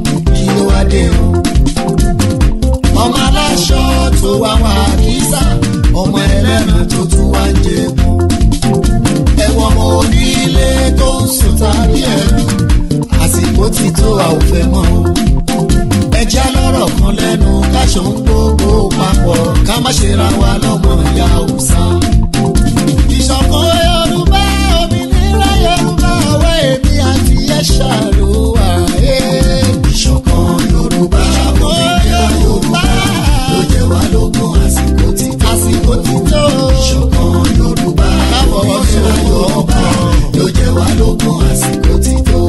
kí ló wá dé o. Ọmọ aláṣọ tó wá wá kìsà, ọmọ ẹlẹ́ran tó tún wá ń jẹ̀kú. Ẹ̀wọ̀n ọmọ onílé tó ń sùn tàbí ẹ̀rù, àsìkò ti tó a ò fẹ́ mọ́ o. Ẹja lọ́rọ̀ kan lẹ́nu káṣọ ń gbogbo papọ̀, ká má ṣe ra wa lọ́mọ ìyá Haúsá. Ìṣọ̀kan Yorùbá, òmìnira Yorùbá, ọwọ́ èmi àti ẹ̀ṣà ló wà. Ìṣọ̀kan Yorùbá, òmìnira Yorùbá, ló jẹ wá lógún àsìkò ti tó. Ìṣọ̀kan Yorùbá, òmìnira Yorùbá, ló jẹ wá lógún àsìkò ti tó.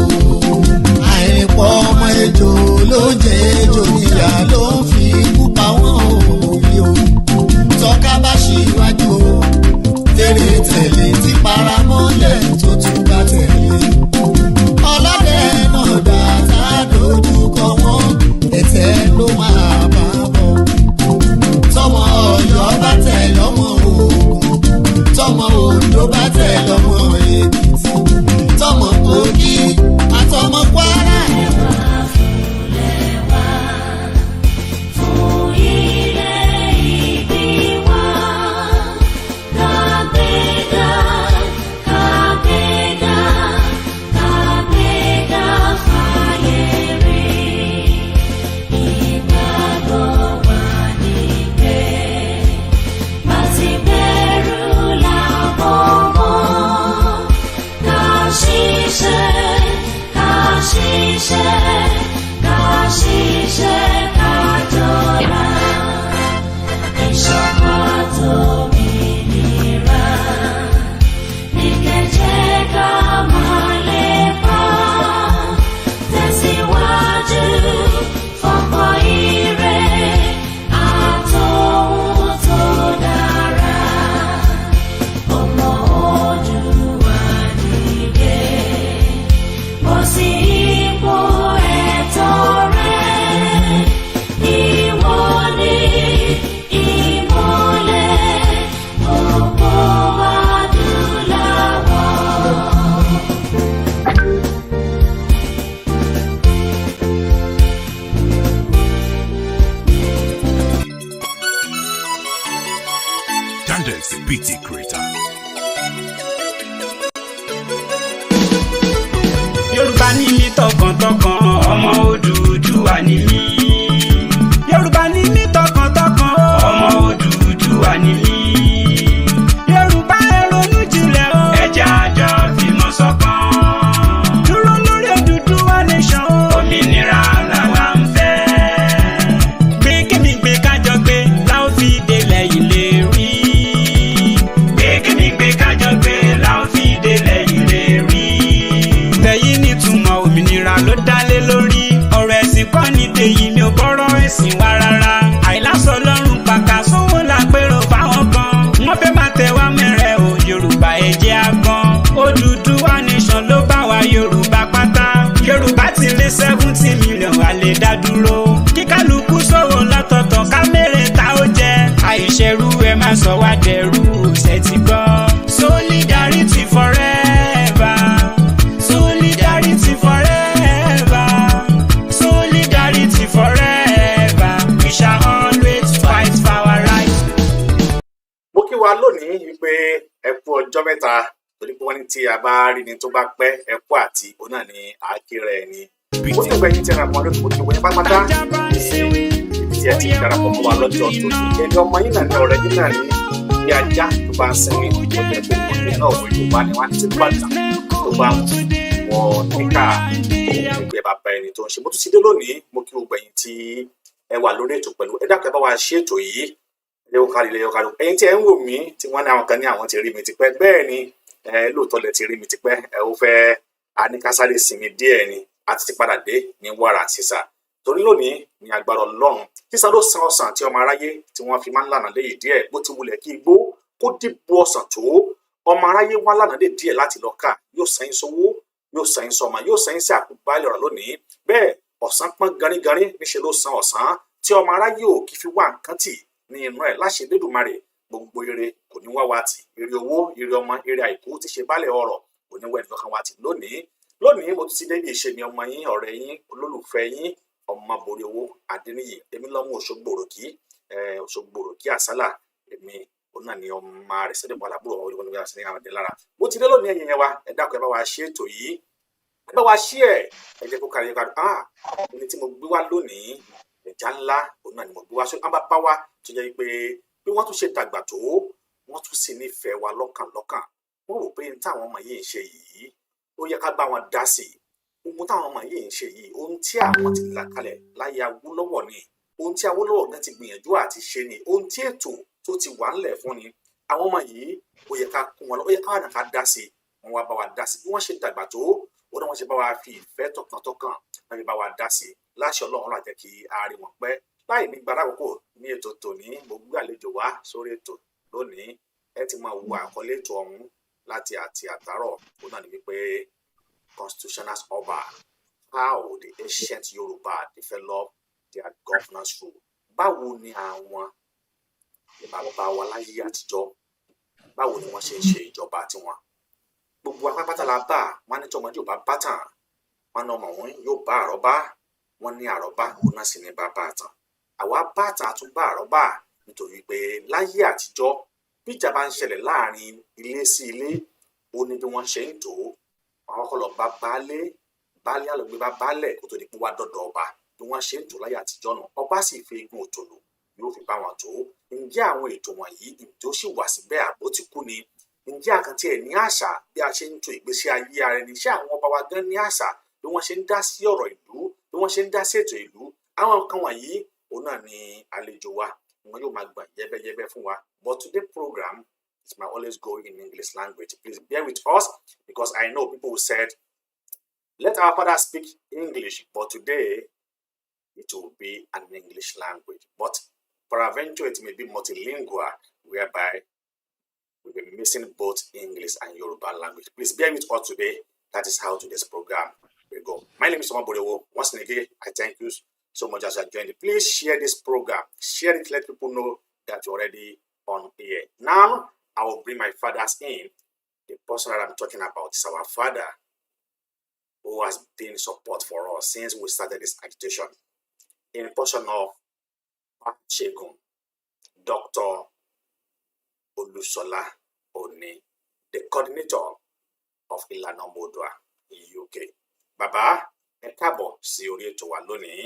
Àìrìnpọ̀ ọmọ ejò ló jẹ ejò níyà ló ń fi ikú pa wọ́n òbí o. Tọ́ka bá ṣíwájú o, tèrè tẹ̀lé ti paramọ́lẹ̀ tó tún bá tẹ̀lé. Ọlọ́dẹ náà dá tá a dojú kọ wọ́n, ẹ̀tẹ́ ló máa bá bọ̀. Tọmọ Ọ̀yọ́ bá tẹ̀ lọ́mọ Ògùn, tọmọ Oǹdó bá tẹ̀ lọ́mọ Èkìtì, tọmọ Kogi àtọmọ Kwara. Yorùbá ní mi tọkàntọkàn, ọmọ Odùduwà ní mi. Yorùbá ní mi tọkàntọkàn, ọmọ Odùduwà ní mi. Yorùbá ẹ ronú jinlẹ̀ o, ẹ jẹ́ a jọ fìmọ̀ ṣọ̀kan. Dúró lórí Odùduwà nation o, òmìnira làwa ń fẹ́. Gbé kémi gbé kájọ gbé, la ó fi délẹ̀ ìlérí. Gbé kémi gbé kájọ gbé, la ó fi délẹ̀ ìlérí. Tẹ̀yìn nítumọ̀ òmìnira ló dálé lórí. Ọ̀rọ̀ ẹ̀sìn kọ́ ni tèyí, mi ò bọ́rọ̀ ẹ̀sìn wá rárá. Àìlásọ lọ́rùn pàkà sówó lápérò fáwọn kan. Wọ́n fẹ́ máa tẹ̀ wá mẹ́rẹ̀ o, Yorùbá ẹ jẹ́ a gan. Odùduwà nation ló bá wa Yorùbá pátá. Yorùbá ti lé 70 million, a lè dá dúró. Kí kálukú sọ̀rọ̀ lọ́tọ̀ọ̀tọ̀ ká mèrè ta ó jẹ. Àìṣerú ẹ má sọ wá dẹrú, ṣe ti gbọ́. Solidarity forever. Solidarity forever. Solidarity forever. We shall always fight for our rights. Mo kí wa lónìí pé ẹ kú ọjọ́ mẹ́ta, torí pé wọ́n ní tí a bá rí ni tó bá pẹ́ ẹ kú àti òun náà ni àákírẹ ẹni. Mo ti gbẹ̀yìn tí ẹ ra mọ́ lórí mo ti wọ́n yẹn pátápátá ibi tí ẹ ti darapọ̀ mọ́ wa lọ́jọ́ tó ní ẹni ọmọ yín náà ní ọ̀rẹ́ yín náà ní bí ajá tó bá ń sinmi tó jẹ́ pé kò ní náà wọ́n Yorùbá ni wọ́n ti tó bá dà tó bá wọ níkà ìgbẹ́ bàbá ẹni tó ń ṣe. Mo tún ti dé lónìí, mo kí gbogbo ẹ̀yin tí ẹ wà lórí ètò pẹ̀lú ẹ dákẹ́ bá wa ṣe ètò yìí lẹ́yọ̀kárí. Ẹ̀yin tí ẹ ń wò mí tí wọ́n ní àwọn kan ní àwọn ti rí mi tipẹ́, bẹ́ẹ̀ ni lóòótọ́ lẹ ti rí mi tipẹ́, ẹ ó fẹ́ aníkásáré sinmi díẹ̀ ni a ti padà dé ní wàrà sísà. Torí lónìí ní agbára Ọlọ́run sísá ló san ọsàn tí ọmọ aráyé tí wọ́n fi máa ń lànà léyìí díẹ̀ bó ti wulẹ̀ kí igbó kó dìbò ọsàn tó ọmọ aráyé wá lànà lè díẹ̀ láti lọ ká, yóò sẹ́yìn sówó, yóò sẹ́yìn sọmọ, yóò sẹ́yìn sí àkúgbálẹ̀ ọ̀rọ̀ lónìí. Bẹ́ẹ̀ ọ̀sán pọ́n ganíganí níṣẹ́ ló san ọ̀sán tí ọmọ aráyé ò kì í fi wá nǹkan tì ní inú ẹ̀ láṣẹ Elédùmarè. Gbogbo ire kò ní wá wá tì, ire owó, ire ọmọ, ire àìkú ti ṣe bálẹ̀ ọrọ̀ kò ní wá ẹnìkan wá tì lónìí. lónìí mo ti sí débi ìṣe mi ọmọ yín ọ̀rẹ́ yín olólùfẹ́ yín Omoboriowo Adéníyì èmi lọ́mú Òṣogbo òròkì àsálà èmi òun náà ni ọmọ rẹ̀ sẹ́dẹ̀ bọ́lá búrò ọmọ olùkọ́ni sí ní àwọn ẹ̀dẹ̀ lára mo ti dé lónìí ẹ̀yìn yẹn wa ẹ dákun ẹ bá wa ṣe ètò yìí ẹ bá wa ṣí ẹ jẹ́ kó kárí ẹ ẹni tí mo gbé wá lónìí ẹja ńlá òun náà ni mo gbé wá sórí àbá bá wa tó jẹ́ pé bí wọ́n tún ṣe dàgbà tó wọ́n tún sì nífẹ̀ẹ́ wa lọ́kàn wọ́n rò pé táwọn ọmọ yìí ń ṣe yìí ó yẹ ká bá wọn dá sí i ohun táwọn ọmọ yìí ń ṣe yìí ohun tí àwọn ti là kalẹ̀ láyé Awólọ́wọ̀ ni ohun tí Awólọ́wọ̀ gan ti gbìyànjú àti ṣe ni ohun tí ètò tó ti wà ńlẹ̀ fún ni àwọn ọmọ yìí ó yẹ ká kún wọn lọ ó yẹ ká wà ká dá sí i wọn wá bá wa dá sí i bí wọ́n ṣe dàgbà tó wọn náà wọ́n ṣe bá wa fi ìfẹ́ tọkàntọkàn wọn fi bá wa dá sí i láṣẹ Ọlọ́run láti jẹ́ kí a rí wọn pẹ́ láì ní gbàdá àkókò ní ètò tòní mo gbé àlejò wá sórí ètò lónìí ẹ ti máa wo àkọlé ètò ọ̀hún láti àtàárọ̀ ó náà ní wípé constitutional Oba, how the ancient Yoruba develop their governance rule. Báwo ni àwọn bàbá wa láyé àtijọ́ báwo ni wọ́n ṣe ń ṣe ìjọba tiwọn. Gbogbo apápátá la bá wọn ní tọmọdé yóò bá bátàn wọn ní ọmọ wọn yóò bá àrọ́bá wọn ní àrọ́bá òun náà sì ní bàbá àtàn. Àwa bátàn tún bá àrọ́bá nítorí pé láyé àtijọ́ bí ìjà bá ń ṣẹlẹ̀ láàrin ilé sí ilé ó ní bí wọ́n ṣe ń tò ó àwọn kọlọ bá baálé àlọgbé bá baálẹ̀ kó tó di pé wá dọ̀dọ̀ ọba bí wọ́n ṣe ń tò láyé àtijọ́ náà ọba sì fi eégún òtòlù yóò fi bá wọn tó ǹjẹ́ àwọn ètò wọ̀nyí ǹjẹ́ ó sì wà síbẹ̀ àbó ti kú ni ǹjẹ́ àkàntì ẹ̀ ní àṣà bí a ṣe ń tò ìgbésí ayé ara ẹni ṣé àwọn ọba wa gan ní àṣà bí wọ́n ṣe ń dá sí ọ̀rọ̀ ìlú bí wọ́n ṣe ń dá sí ètò ìlú àwọn nǹkan wọ̀nyí òun náà ni àlejò wa wọn yóò máa gbà yẹ́bẹ́yẹ́bẹ́ fún wa but today program it might always go in English language. Please bear with us because I know people said, let our father speak English, but today it will be an English language. But peradventure it may be multilingual, whereby we'll be missing both English and Yoruba language. Please bear with us today. That is how today's program will go. My name is Omoboriowo. Once again, I thank you so much as you joined. Please share this program. Share it, let people know that you're already on here. Now, I will bring my fathers in. The person that I'm talking about is our father who has been in support for us since we started this agitation. In the person of Shegun, Dr. Olusola Oni, the coordinator of Ìlànà Ọmọ Oòduà in UK. Bàbá, ẹ káàbọ̀ sí orí ètò wa lónìí.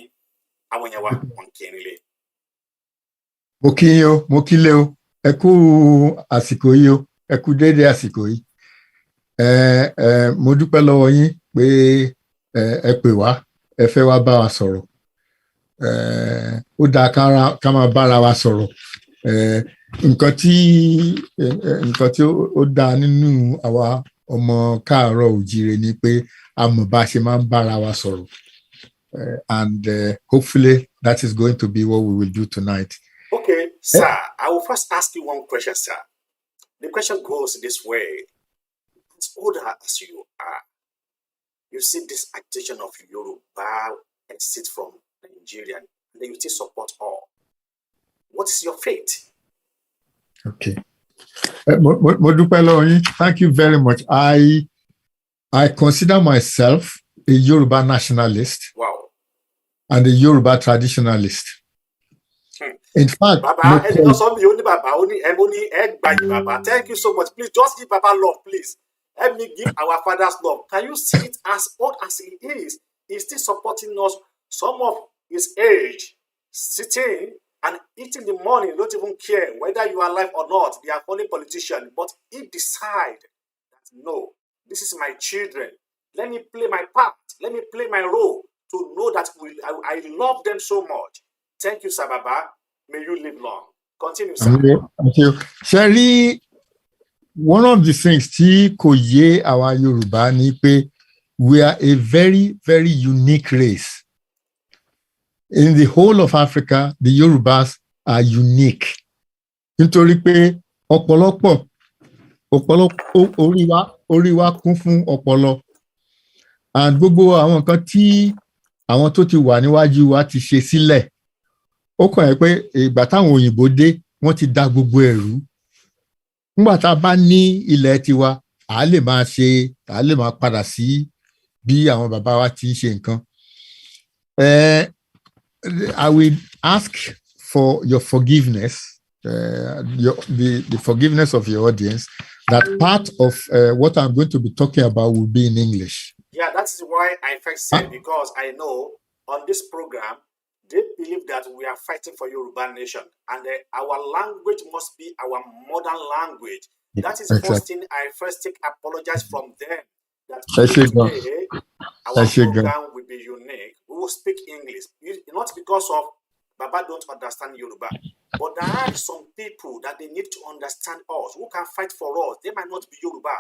Àwọn èèyàn wa wọ́n kí n lé. Mo kí yín o, mo kí lé o. Ẹ kú àsìkò yìí o, ẹ kú déédéé àsìkò yìí. Mo dúpẹ́ lọ́wọ́ yín pé ẹ pè wá, ẹ fẹ́ wá bá wa sọ̀rọ̀. Ó dáa ká máa bára wa sọ̀rọ̀. Nǹkan tí ó dáa nínú àwa ọmọ káàárọ̀ òjíire ni pé a mọ̀ bá a ṣe máa ń bára wa sọ̀rọ̀. And hopefully that is going to be what we will do tonight. Okay, sir, I will first ask you one question, sir. The question goes this way. As old as you are, you see this agitation of Yoruba exit from Nigeria, and then you still support all. What is your fate? Okay. Thank you very much. I consider myself a Yoruba nationalist. Wow. And a Yoruba traditionalist. In fact, thank you so much. Please just give Baba love, please. Help me give our father's love. Can you see it as old as he is? He's still supporting us. Some of his age, sitting and eating the money, don't even care whether you are alive or not. They are only politicians. But he decide that no, this is my children. Let me play my part. Let me play my role to know that I love them so much. Thank you, Sir Baba. May you live long. Continue, sir. Thank you. Sherry, one of the things tí kò yé àwa Yorùbá ni pé we are a very, very unique race. In the whole of Africa, the Yorubas are unique. Nítorí pé ọ̀pọ̀lọpọ̀ orí wa kún fún ọpọlọ. And gbogbo àwọn nǹkan tí àwọn tó ti wà níwájú wa ti ṣe sílẹ̀. Ó kàn yẹ pé ìgbà táwọn òyìnbó dé wọ́n ti dá gbogbo ẹ̀rú. Nígbà tá a bá ní ilẹ̀ tiwa a lè máa padà sí bí àwọn bàbá wa ti ń ṣe nǹkan. I will ask for your forgiveness, the forgiveness of your audience, that part of what I'm going to be talking about will be in English. Yeah, that is why I first said, because I know on this program, they believe that we are fighting for Yoruba nation, and our language must be our modern language. That is the first thing I first apologize from them. That today, our program will be unique. We will speak English, not because of Baba don't understand Yoruba, but there are some people that they need to understand us, who can fight for us. They might not be Yoruba,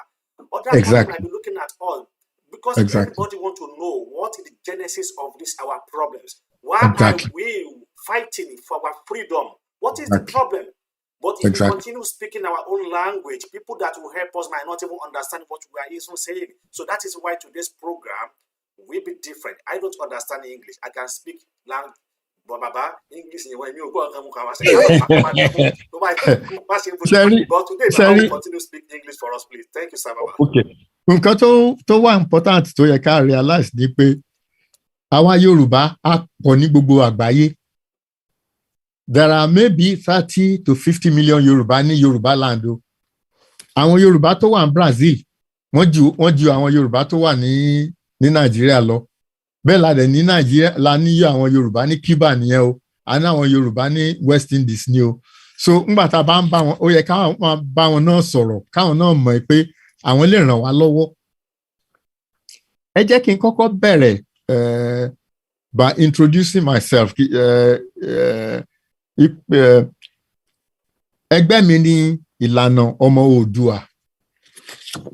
but that might be looking at us, because everybody want to know what is the genesis of this our problems. Why are we fighting for our freedom? What is the problem? But if we continue speaking our own language, people that will help us might not even understand what we are even saying. So that is why today's program will be different. I don't understand English. I can speak language. Baba, English but today Baba will continue to speak English for us, please. Thank you, sir. Baba. Okay. Nǹkan tó wà important tó yẹ ká realize ni pé àwa Yorùbá á pọ̀ ní gbogbo àgbáyé. There are maybe 30 to 50 million Yoruba ní Yoruba land o. Àwọn Yoruba tó wà ní Brazil, wọ́n ju àwọn Yoruba tó wà ní Nàìjíríà lọ. Bẹ́ẹ̀ la dẹ̀ ní Nàìjíríà la ní àwọn Yoruba ní Cuba nìyẹn o. A ní àwọn Yoruba ní West Indies ni o. So ńgbà tá a bá ń bá wọn, ó yẹ káwọn máa bá wọn náà sọ̀rọ̀, káwọn náà mọ̀ pé àwọn lè ràn wá lọ́wọ́. Ẹ jẹ́ kí n kọ́kọ́ bẹ̀rẹ̀ by introducing myself. Ẹgbẹ́ mi ní Ìlànà Ọmọ Oòduà.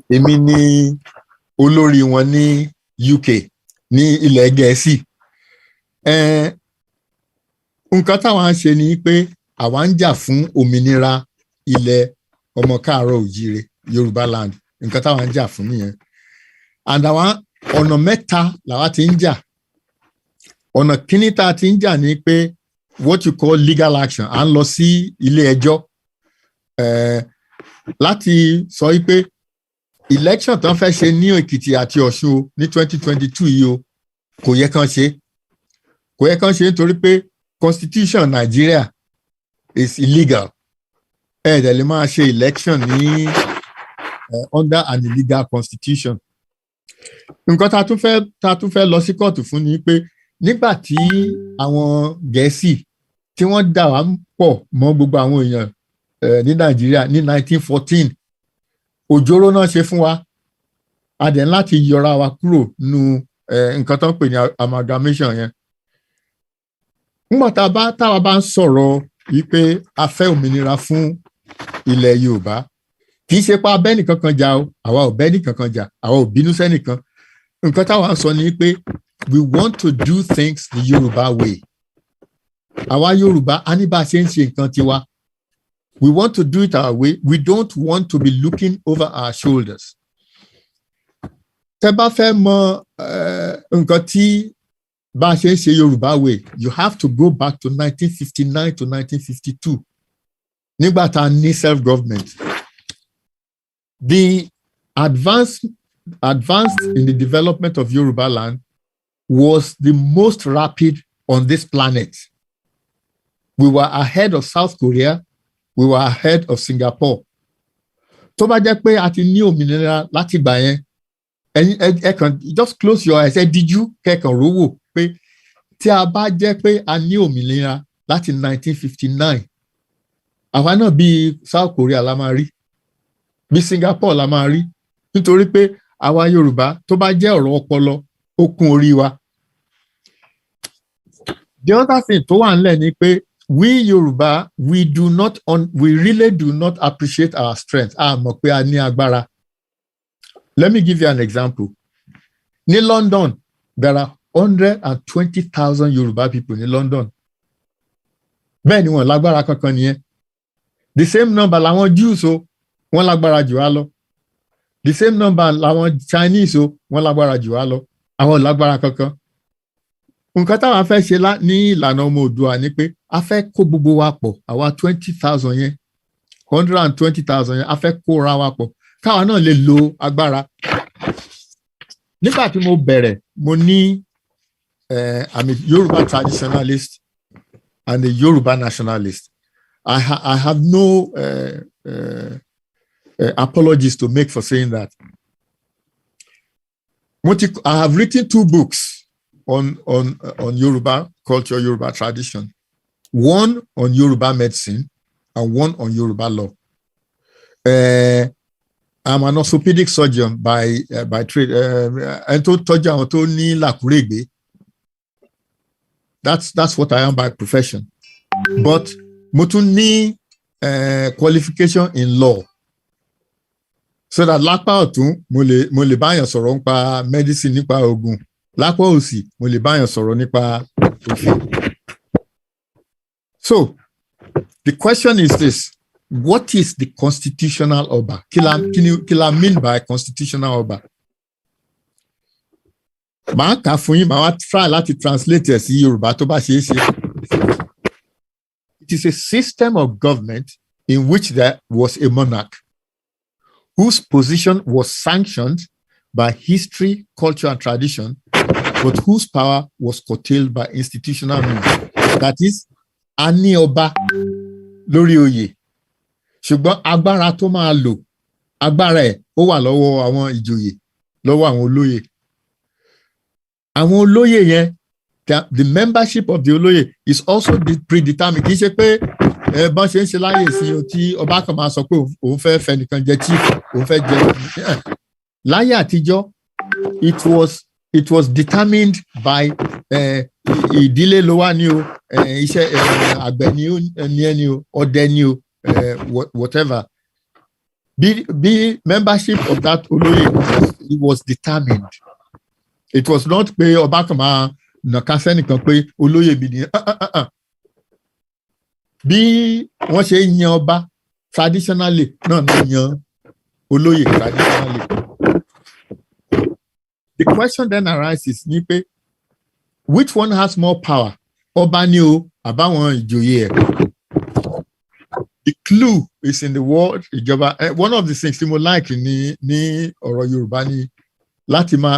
Èmi ni olórí wọn ní UK, ní ilẹ̀ Gẹ̀ẹ́sì. Nǹkan táwa ń ṣe ni pé àwa ń jà fún òmìnira ilẹ̀ ọmọ káàárọ̀ òjíire, Yorùbá land. Nǹkan táwa ń jà fún nìyẹn. And àwa ọ̀nà mẹ́ta làwa ti ń jà. Ọ̀nà kíní tá a ti ń jà ni pé what you call legal action. À ń lọ sí ilé ẹjọ́ láti sọ pé election tán fẹ́ ṣe ní Èkìtì àti Ọ̀ṣun ní 2022 yìí o, kò yẹ kán ṣe. Kò yẹ kán ṣe nítorí pé constitution Nigeria is illegal. Dẹ̀ lè máa ṣe election ní under an illegal constitution. Nǹkan tá a tún fẹ́ lọ sí kóòtù fún ni pé nígbà tí àwọn Gẹ̀ẹ́sì tí wọ́n dà wá pọ̀ mọ́ gbogbo àwọn èèyàn ní Nàìjíríà ní 1914, òjòrò náà ṣe fún wa. A dẹ̀ láti yọra wa kúrò nínú nǹkan tó ń pè ní amalgamation yẹn. Nígbà táwa bá ń sọ̀rọ̀ wípé a fẹ́ òmìnira fún ilẹ̀ Yorùbá, kì í ṣe pa abẹ́nì kankan jà o, àwa ò bẹ́nì kankan jà, àwa ò bínú sẹ́nìkan. Nǹkan táwa ń sọ ni pé we want to do things the Yoruba way. Àwa Yorùbá a ní bá a ṣe ń ṣe nǹkan tiwa. We want to do it our way. We don't want to be looking over our shoulders. Tẹ́ bá fẹ́ mọ̀ nǹkan tí bá a ṣe ń ṣe Yorùbá way, you have to go back to 1959 to 1952. Nígbà tá a ní self-government. The advanced in the development of Yoruba land was the most rapid on this planet. We were ahead of South Korea. We were ahead of Singapore. Tó bá jẹ́ pé a ti ní òmìnira láti gbà yẹn, ẹ kàn just close your eyes, ẹ díjú kẹ́kàn rówó pé tí a bá jẹ́ pé a ní òmìnira láti 1959, àwa náà bí South Korea la máa rí, bí Singapore la máa rí, nítorí pé àwa Yorùbá tó bá jẹ́ ọ̀rọ̀ ọpọlọ ó kún orí wa. The other thing tó wà nílẹ̀ ni pé we Yoruba, we really do not appreciate our strength. Mọ̀ pé a ní agbára. Let me give you an example. Ní London, there are 120,000 Yoruba people in London. Bẹ́ẹ̀ ni wọ́n lágbára kankan nìyẹn. The same number làwọn Jews o, wọ́n lágbára jù wá lọ. The same number làwọn Chinese o, wọ́n lágbára jù wá lọ. Àwọn lágbára kankan. Nǹkan táwa fẹ́ ṣe ní Ìlànà Ọmọ Oòduà ni pé a fẹ́ kó gbogbo wa pọ̀, àwa 20,000 yẹn, 120,000 yẹn, a fẹ́ kó ra wa pọ̀, káwa náà lè lo agbára. nígbà tí mo bẹ̀rẹ̀ mo ní I'm a Yoruba traditionalist and a Yoruba nationalist. I have no apologies to make for saying that. I have written 2 books on Yoruba culture, Yoruba tradition. One on Yoruba medicine and one on Yoruba law. I'm an orthopedic surgeon by trade. That's what I am by profession. But mo tún ní qualification in law. So that lápá ọ̀tún mo lè báyàn sọ̀rọ̀ nípa medicine, nípa oògùn. Lápá òsì mo lè báyàn sọ̀rọ̀ nípa òfin. So the question is this: what is the constitutional Oba? Kí la mean by constitutional Oba? Màá kà fún yín, màá try láti translate ẹ̀ sí Yorùbá tó bá ṣe é ṣe. It is a system of government in which there was a monarch whose position was sanctioned by history, culture, and tradition, but whose power was curtailed by institutional means. That is, a ní ọba lórí oyè, ṣùgbọ́n agbára tó máa lò, agbára ẹ̀ ó wà lọ́wọ́ àwọn ìjòyè, lọ́wọ́ àwọn olóyè. Àwọn olóyè yẹn, the membership of the olóyè is also predetermined. Kì í ṣe pé bọ́n ṣe ń ṣe láyè sí o tí ọba kan máa sọ pé òun fẹ́ fẹ́ nìkan jẹ chief, òun fẹ́ jẹ. Láyé àtijọ́, it was determined by ìdílé ló wà ní o, iṣẹ́ àgbẹ̀ ní ẹni o, ọdẹ ní o, whatever. Bí membership of that olóyè was determined. It was not pé ọba kan máa nàka sẹ́nìkan pé olóyè bí ni. Bí wọ́n ṣe yan ọba traditionally náà ní yan olóyè traditionally. The question then arises ní pé which one has more power? Ọba ni o àbáwọn ìjòyè ẹ̀. The clue is in the word ìjọba. One of the things tí mo like ní ọ̀rọ̀ Yorùbá ni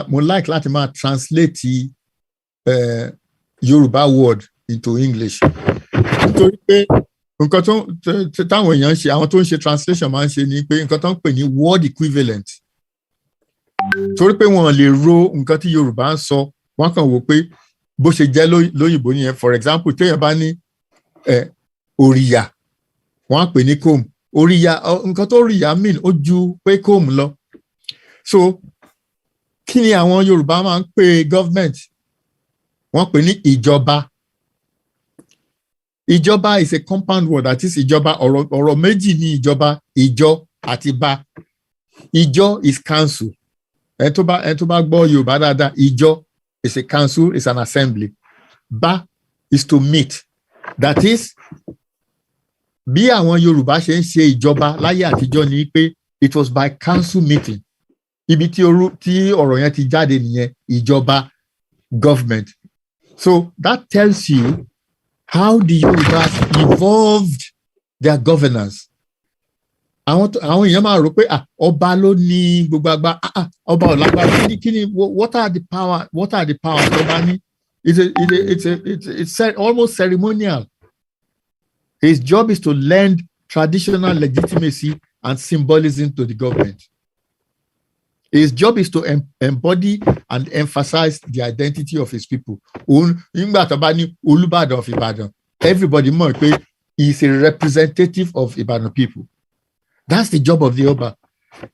mo like láti máa translate Yoruba word into English. Nítorí pé nǹkan táwọn èèyàn ń ṣe, àwọn tó ń ṣe translation máa ń ṣe ni pé nǹkan tó ń pè ní word equivalent. Torí pé wọ́n lè ro nǹkan tí Yorùbá ń sọ, wọ́n kàn wò pé bó ṣe jẹ́ lóyìnbó nìyẹn. For example, téèyàn bá ní òrìyà, wọ́n á pè ní comb. Òrìyà, nǹkan tó òrìyà mean ó ju pé comb lọ. So kí ni àwọn Yorùbá máa ń pè government? Wọ́n pè ní ìjọba. Ìjọba is a compound word, that is ìjọba. Ọ̀rọ̀ méjì ní ìjọba, ìjọ àti ba. Ìjọ is council. Ẹ tó bá gbọ́ Yorùbá dáadáa, ìjọ is a council, is an assembly. Ba is to meet. That is, bí àwọn Yorùbá ṣe ń ṣe ìjọba láyé àtijọ́ ni pé it was by council meeting. Ibi tí ọ̀rọ̀ yẹn ti jáde nìyẹn, ìjọba, government. So that tells you how the Yorubas evolved their governance. Àwọn èèyàn máa rò pé ọba ló ní gbogbo àgbà, ọba ò lágbára. Kíni what are the powers ọba ní? It's almost ceremonial. His job is to lend traditional legitimacy and symbolism to the government. His job is to embody and emphasize the identity of his people. Nígbà tó bá ní Olúbàdàn of Ìbàdàn, everybody mọ̀ pé he is a representative of Ìbàdàn people. That's the job of the Oba.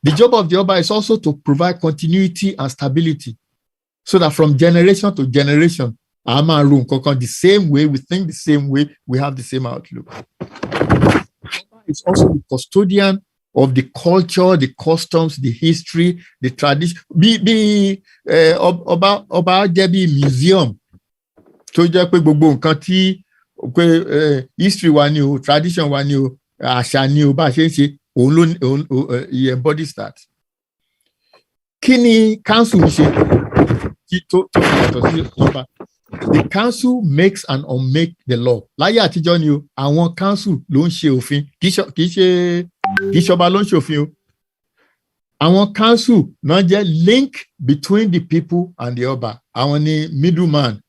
The job of the Oba is also to provide continuity and stability, so that from generation to generation, a máa ro nǹkan kan the same way, we think the same way, we have the same outlook. Oba is also the custodian of the culture, the customs, the history, the tradition. Ọba jẹ́ bí museum tó jẹ́ pé gbogbo nǹkan tí history wa ni o, tradition wa ni o, àṣà ni o, bá ṣe ń ṣe, he embodies that. Kí ni council ṣe tó yàtọ̀ sí ọba? The council makes and unmake the law. Láyé àtijọ́ ni o, àwọn council ló ń ṣe òfin, kì í ṣọba ló ń ṣe òfin o. Àwọn council náà jẹ́ link between the people and the ọba. Àwọn ni middleman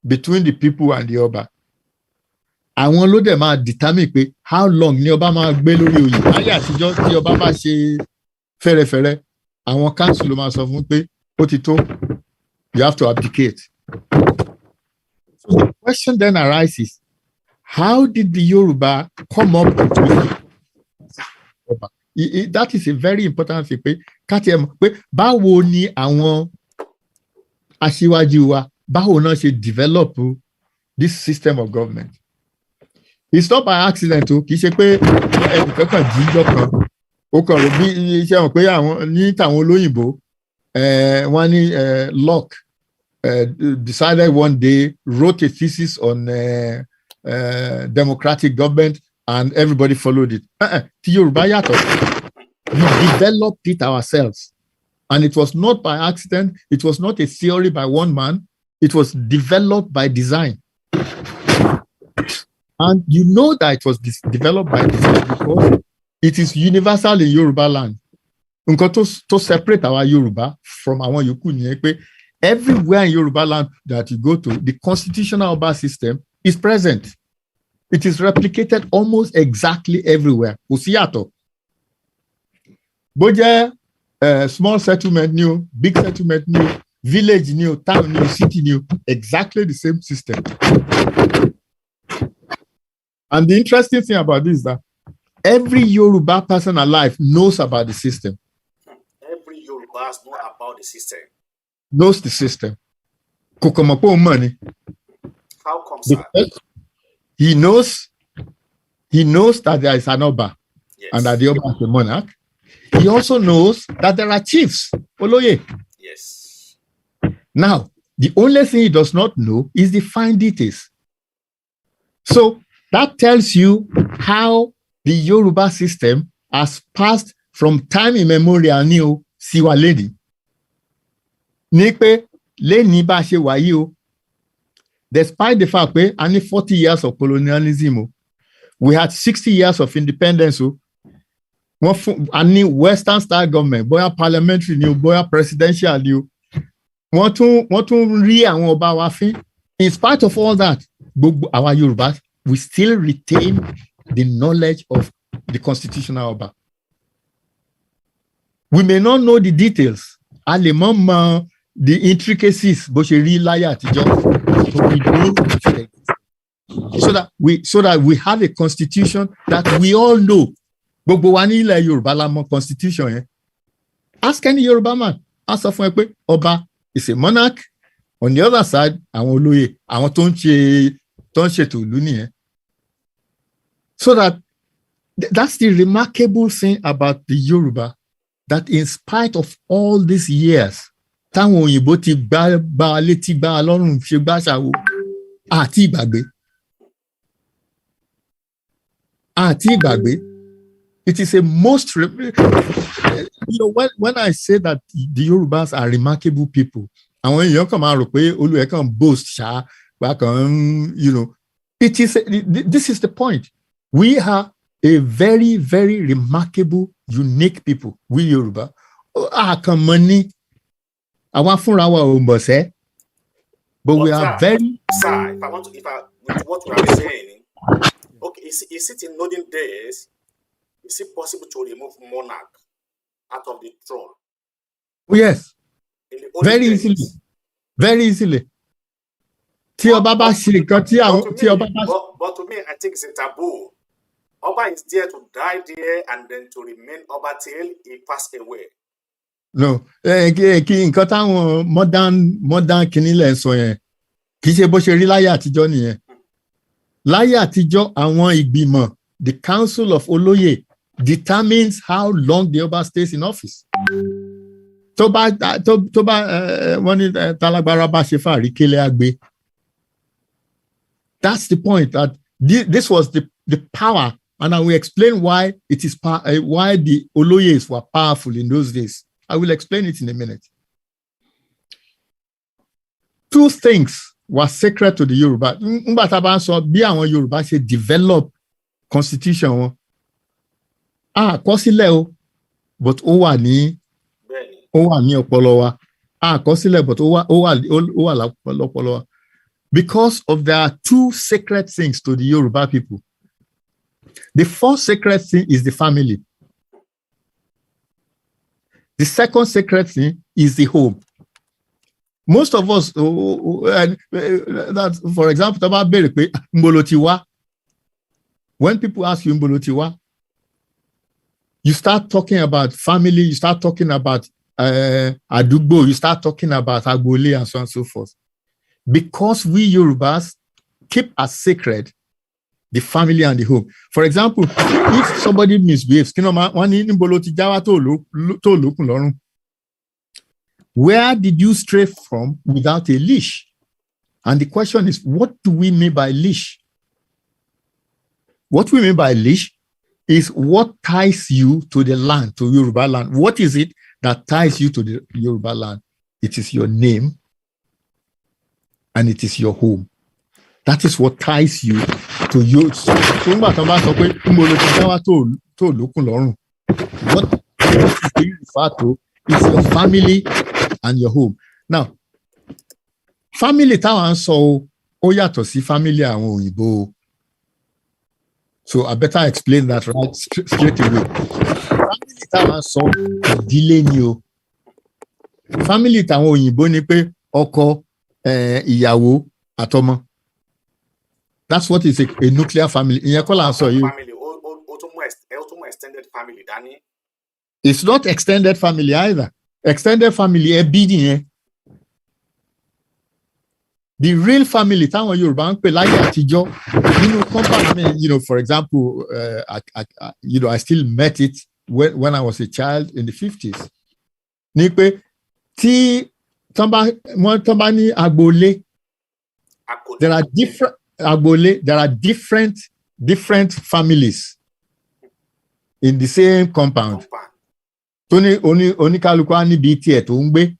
between the people and the ọba. Àwọn ló dẹ̀ máa determine pé how long ni ọba máa gbé lórí oyè. Láyé àtijọ́ tí ọba bá ṣe fẹ́rẹ́fẹ́rẹ́, àwọn council ló máa sọ fún pé ó ti tó, you have to abdicate. So the question then arises, how did the Yoruba come up with ọba? That is a very important thing. Pé káti ẹ̀ mọ̀ pé báwo ni àwọn aṣíwájú wa báwo náà ṣe develop this system of government. It's not by accident o, kì í ṣe pé ẹnìkan kan jíjọ kan ó kàn rò bí iṣẹ́ wọn pé àwọn ní tàwọn olóyìnbó wọ́n ní Locke decided one day, wrote a thesis on democratic government, and everybody followed it. Ti Yorùbá yàtọ̀. We developed it ourselves. And it was not by accident. It was not a theory by one man. It was developed by design. And you know that it was developed by design because it is universal in Yoruba land. Nǹkan tó separate our Yoruba from our yòókù nìyẹn pé everywhere in Yoruba land that you go to, the constitutional Oba system is present. It is replicated almost exactly everywhere. Kò sí yàtọ̀. Bó jẹ́ small settlement ni o, big settlement ni o, village ni o, town ni o, city ni o, exactly the same system. And the interesting thing about this is that every Yoruba person alive knows about the system. Every Yoruba knows about the system. Knows the system. Kokomopo money. How come, sir? He knows that there is an Oba, yes, and that the Oba is a monarch. He also knows that there are chiefs. Oloye. Yes. Now, the only thing he does not know is the fine details. So that tells you how the Yoruba system has passed from time immemorial ní o sí wa lẹ́ni. Ní pé lẹ́ni bá ṣe wáyé o, despite the fact pé a ní 40 years of colonialism, we had 60 years of independence. A ní Western style government, bóyá parliamentary ni o, bóyá presidential ni o. Wọ́n tún rí àwọn ọba wa fín. In spite of all that, our Yoruba, we still retain the knowledge of the constitutional Oba. We may not know the details. A lè mọ̀ mọ̀ the intricacies bó ṣe rí láyé àtijọ́. So that we have a constitution that we all know. Gbogbo wa ní ilẹ̀ Yorùbá la mọ̀ constitution yẹn. Ask any Yoruba man. A sọ fún ẹ pé ọba is a monarch. On the other side, àwọn olóyè, àwọn tó ń ṣètò ìlú nìyẹn. So that's the remarkable thing about the Yoruba, that in spite of all these years, táwọn òyìnbó ti gbá létí gbá lọ́rùn ṣe gbá ṣàwó, àti ìgbàgbé. It is a most, when I say that the Yorubas are remarkable people, àwọn èèyàn kàn máa rò pé olùyẹ kàn boast ṣá, this is the point. We are a very, very remarkable, unique people. We Yoruba. Money. Àwọn fúnra wa ò mọ̀ sẹ́. But we are very. Sir, with what you are saying, okay, is it in olden days? Is it possible to remove monarch out of the throne? Yes. Very days. Easily. Very easily. But to me, I think it's a taboo. Oba is there to die there and then to remain Oba till he passed away. No. Nǹkan táwọn modern kìnìlẹ̀ sọ yẹn kì í ṣe bó ṣe rí láyé àtijọ́ nìyẹn. Láyé àtijọ́ àwọn ìgbìmọ̀, the Council of Olóyè, determines how long the Oba stays in office. Tó bá wọ́n ní tálágbára bá ṣe fàárí kélé àgbé. That's the point, that this was the power, and I will explain why it is why the Oloyes were powerful in those days. I will explain it in a minute. Two things were sacred to the Yoruba. Ngbà tá bá sọ bí àwọn Yoruba ṣe develop constitution wọn. Àkọsílẹ̀ o. but ó wà ní ọpọlọ wa. Àkọsílẹ̀, but ó wà lọ́pọlọ wa. Because there are two sacred things to the Yoruba people. The first sacred thing is the family. The second sacred thing is the home. Most of us, that, for example, when people ask you Mbolotiwa, you start talking about family, you start talking about Adugbo, you start talking about Agbole and so on and so forth. Because we Yorubas keep as sacred the family and the home. For example, if somebody misbehaves, where did you stray from without a leash? And the question is, what do we mean by leash? What we mean by leash is what ties you to the land, to Yoruba land. What is it that ties you to the Yoruba land? It is your name and it is your home. That is what ties you to you. What you refer to is your family and your home. Now, family táwọn sọ ó yàtọ̀ sí family àwọn òyìnbó. So I better explain that right straight away. Family táwọn sọ ìdílé ni o. Family táwọn òyìnbó ni pé ọkọ, ìyàwó, àtọmọ. That's what is a nuclear family. Ìyẹn kọ́ là ń sọ yìí. Family, extended family, Danny. It's not extended family either. Extended family, ẹbí nìyẹn. The real family, táwọn Yorùbá ń pè láyé àtijọ́, nínú compound, for example, I still met it when I was a child in the 50s. Ní pé tí tán bá ní agboolé, there are different families in the same compound. Tó ní oníkálukú á níbi tiẹ̀ tó ń gbé.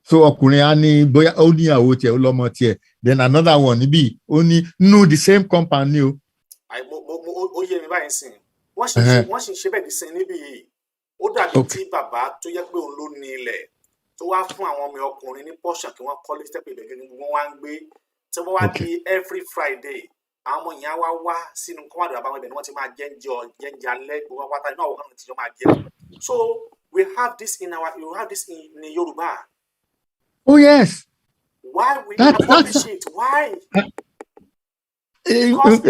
So ọkùnrin á ní bóyá ó ní ìyàwó tiẹ̀ ó lọ́mọ tiẹ̀. Then another one níbí ó ní the same compound ni o. Ó yé mi báyìí sìn. Wọ́n sì ń ṣe bẹ́ẹ̀ dísìn níbí yìí. Ó dàbí tí bàbá tó yẹ pé òun ló ní ilẹ̀ tó wá fún àwọn ọmọ ọkùnrin ní portion kí wọ́n kọ́lé step ibẹ̀ gẹ́gẹ́ bí wọ́n wá ń gbé. Tí wọ́n wá di every Friday. Àwọn ọmọ ìyá wa sínú kọ́wádìí àbáwọn ibẹ̀ ni wọ́n ti máa jẹ́ǹjẹ alẹ́ gbogbo wọn pátá inú àwọn kan ti jọ máa jẹun. So we have this in Yoruba. Oh yes. Why we abolish it? Why? Because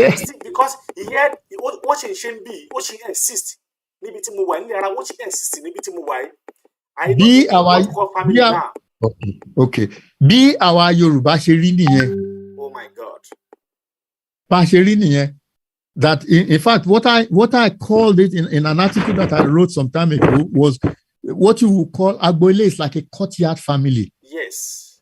what she be, what she insist. Níbi tí mo wà nílé ara, what she insist níbi tí mo wà yìí. I don't call family now. Okay. Bí àwa Yorùbá ṣe rí nìyẹn. Oh my God. Bá ṣe rí nìyẹn. That in fact, what I called it in an article that I wrote some time ago was what you would call Agbole is like a courtyard family. Yes.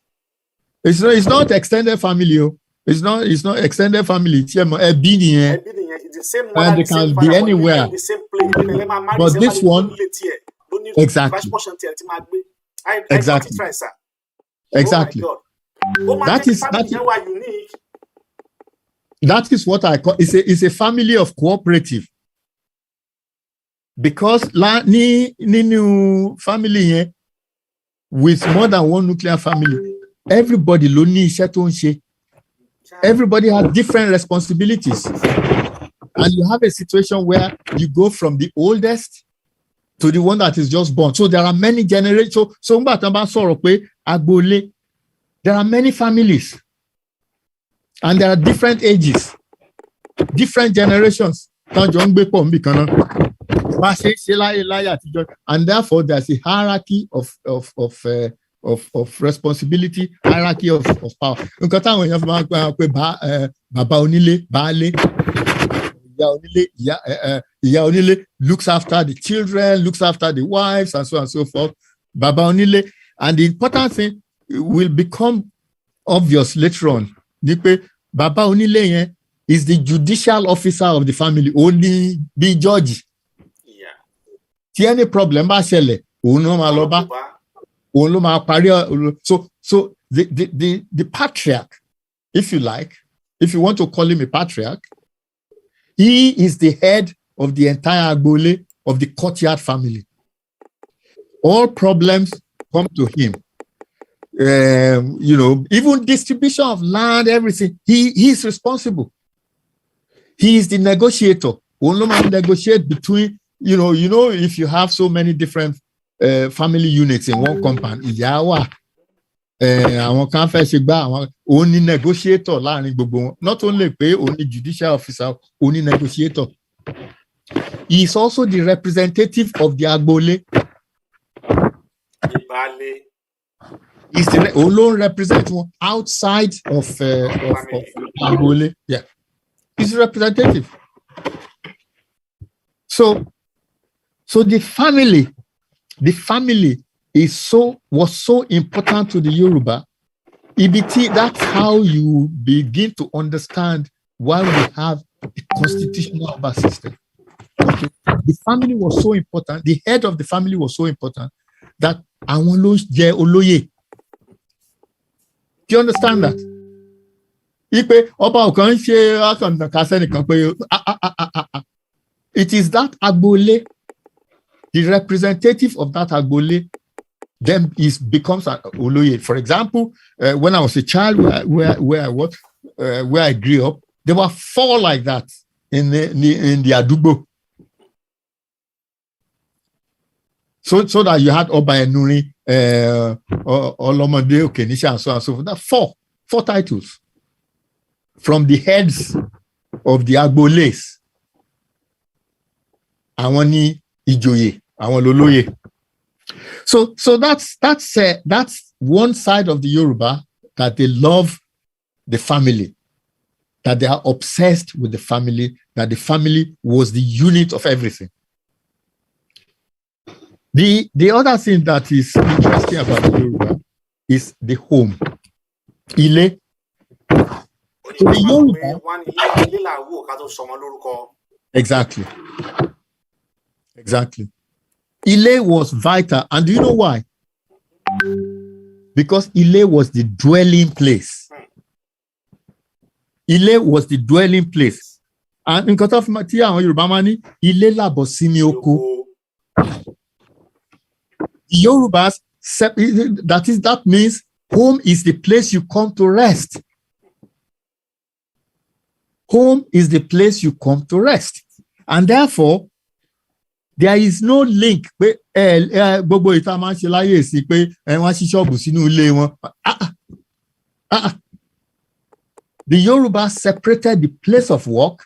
It's not extended family. It's not extended family. It's the same mother, and they can be anywhere. The same place. But this one, exactly. Exactly. Exactly. Oh that unique. That is what I call it's a family of cooperative. Because new family here with more than one nuclear family, everybody lonely. Everybody has different responsibilities. And you have a situation where you go from the oldest to the one that is just born. So there are many generations. So there are many families. And there are different ages, different generations. And therefore, there's a hierarchy of responsibility, hierarchy of power. Baba Onile, Baale, Iya Onile looks after the children, looks after the wives, and so on and so forth. Baba Onile, and the important thing will become obvious later on. Baba Onile is the judicial officer of the family, only be judge. Yeah. Tí any problem bá ṣẹlẹ̀, òun ló máa lọ bá, òun ló máa parí. So the patriarch, if you like, if you want to call him a patriarch, he is the head of the entire Agbole of the courtyard family. All problems come to him. Even distribution of land, everything, he is responsible. He is the negotiator. Only man negotiate between, if you have so many different family units in one compound, only negotiator, not only pay, only judicial officer, only negotiator. He is also the representative of the Agbole. He's the only representative outside of Agbole. Yeah, he's a representative. So the family was so important to the Yoruba. That's how you begin to understand why we have a constitutional Yoruba system. Okay. The family was so important. The head of the family was so important that àwọn ló jẹ́ olóyè. Do you understand that? It is that Agbole, the representative of that Agbole, then becomes an Oloye. For example, when I was a child, where I grew up, there were 4 like that in the Adubo. So that you had Oba Enuri, Olomode, Okenisha, and so on and so forth. 4 titles from the heads of the Agboles. Àwọn ni ìjòyè, àwọn lolóyè. So that's one side of the Yoruba, that they love the family, that they are obsessed with the family, that the family was the unit of everything. The other thing that is interesting about the Yoruba is the home. Ilé. So the Yoruba. Exactly. Ile was vital. And do you know why? Because Ile was the dwelling place. Ile was the dwelling place. And in Kotof Matia, Yoruba mani, Ile labo simi oko. Yorubas, that means home is the place you come to rest. Home is the place you come to rest. And therefore, there is no link. The Yoruba separated the place of work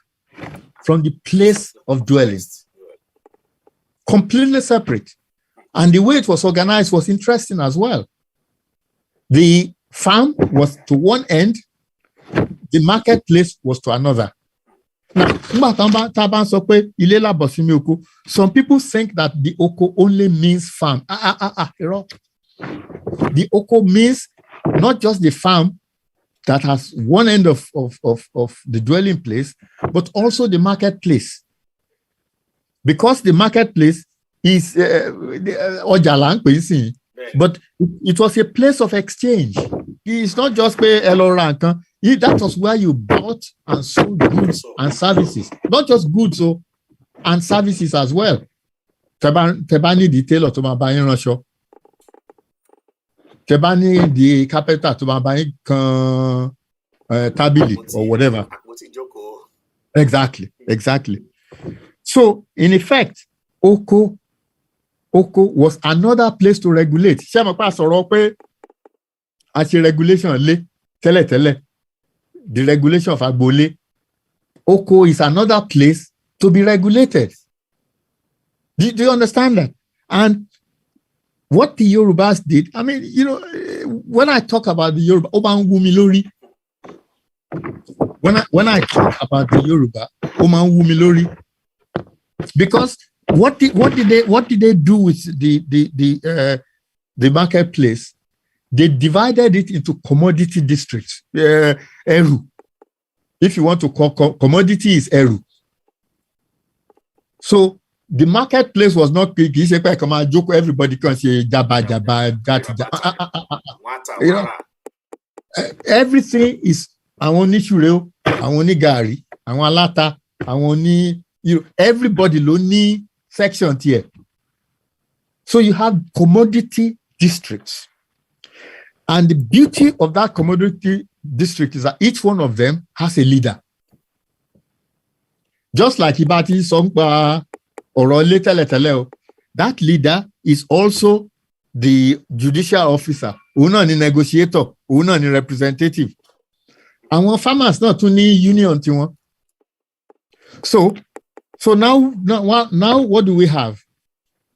from the place of dwelling. Completely separate. And the way it was organized was interesting as well. The farm was to one end, the marketplace was to another. Now, some people think that the oko only means farm. The oko means not just the farm that has one end of the dwelling place, but also the marketplace. Because the marketplace is but it was a place of exchange. It's not just pay rank. That was where you bought and sold goods and services. Not just goods, and services as well. Tebani the tailor to my buying rusho. Tebani the carpenter to my buying tabili or whatever. Exactly. So in effect, Oko was another place to regulate. As a regulation, the regulation of Agbole, Oko is another place to be regulated. Do you understand that? And what the Yorubas did, I mean, when I talk about the Yoruba, when I talk about the Yoruba, because what did they do with the marketplace? They divided it into commodity districts. Eru. If you want to call commodity is Eru. So the marketplace was not big. Everybody can say jaba. Everything is awoni shure, awoni gari, awon alata, awoni. Everybody lo ni section here. So you have commodity districts. And the beauty of that commodity district is that each one of them has a leader. Just like Ibati Songpa or Letele, that leader is also the judicial officer, una ni negotiator, una ni representative. And one farmers not to need union to one. So now what do we have?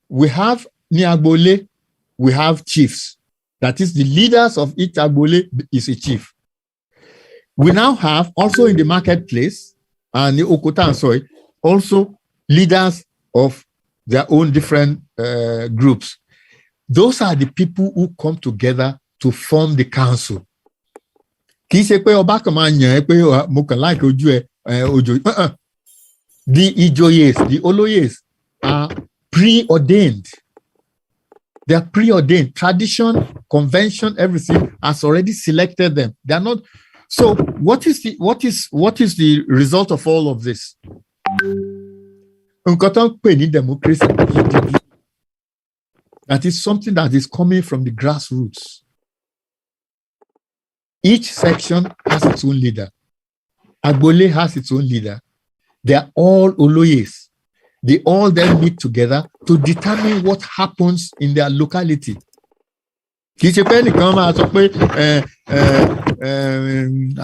We have Niagbole, we have chiefs. That is, the leaders of each Agbole is a chief. We now have also in the marketplace and the Okota and Soy also leaders of their own different groups. Those are the people who come together to form the council. The Ijoyes, the Oloyes are preordained. They are preordained. Tradition, convention, everything has already selected them. They are not. So what is the result of all of this? Democracy. That is something that is coming from the grassroots. Each section has its own leader. Agbole has its own leader. They are all Oloyes. They all then meet together to determine what happens in their locality. I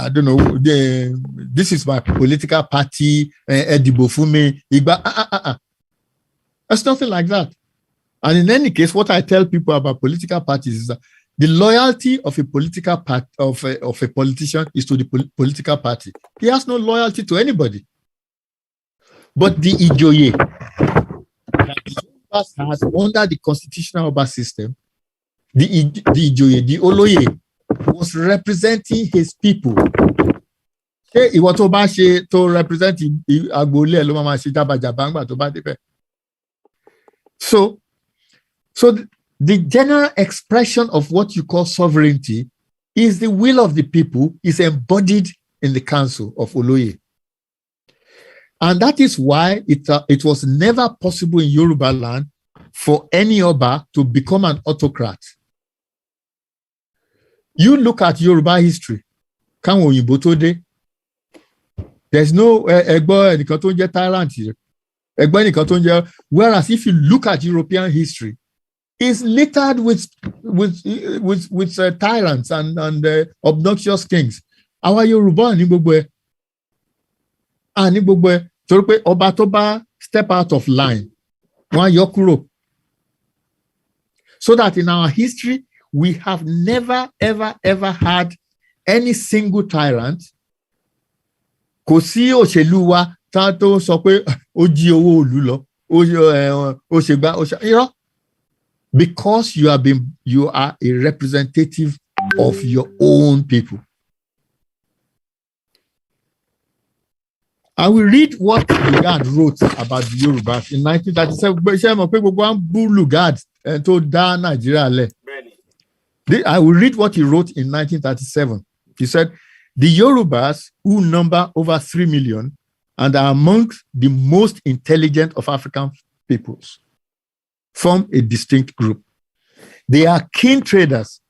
don't know, this is my political party, That's nothing like that. And in any case, what I tell people about political parties is that the loyalty of a political part of a politician is to the political party. He has no loyalty to anybody. But the Ijoye that the Yorubas has under the constitutional Oba system, the Ijoye, the Oloye, was representing his people. To represent So the general expression of what you call sovereignty is the will of the people is embodied in the council of Oloye. And that is why it was never possible in Yoruba land for any Oba to become an autocrat. You look at Yoruba history, there's no tyrant here. Whereas if you look at European history, it's littered with tyrants and obnoxious kings. Our Yoruba Oba Toba step out of line. So that in our history, we have never, ever had any single tyrant. Kosi Osheluwa Tato Sope Oji Owo Olulo Oshegba Osha. Because you are a representative of your own people. I will read what Lugard wrote about the Yorubas in 1937. I will read what he wrote in 1937. He said, the Yorubas, who number over 3 million and are amongst the most intelligent of African peoples, form a distinct group. They are keen traders,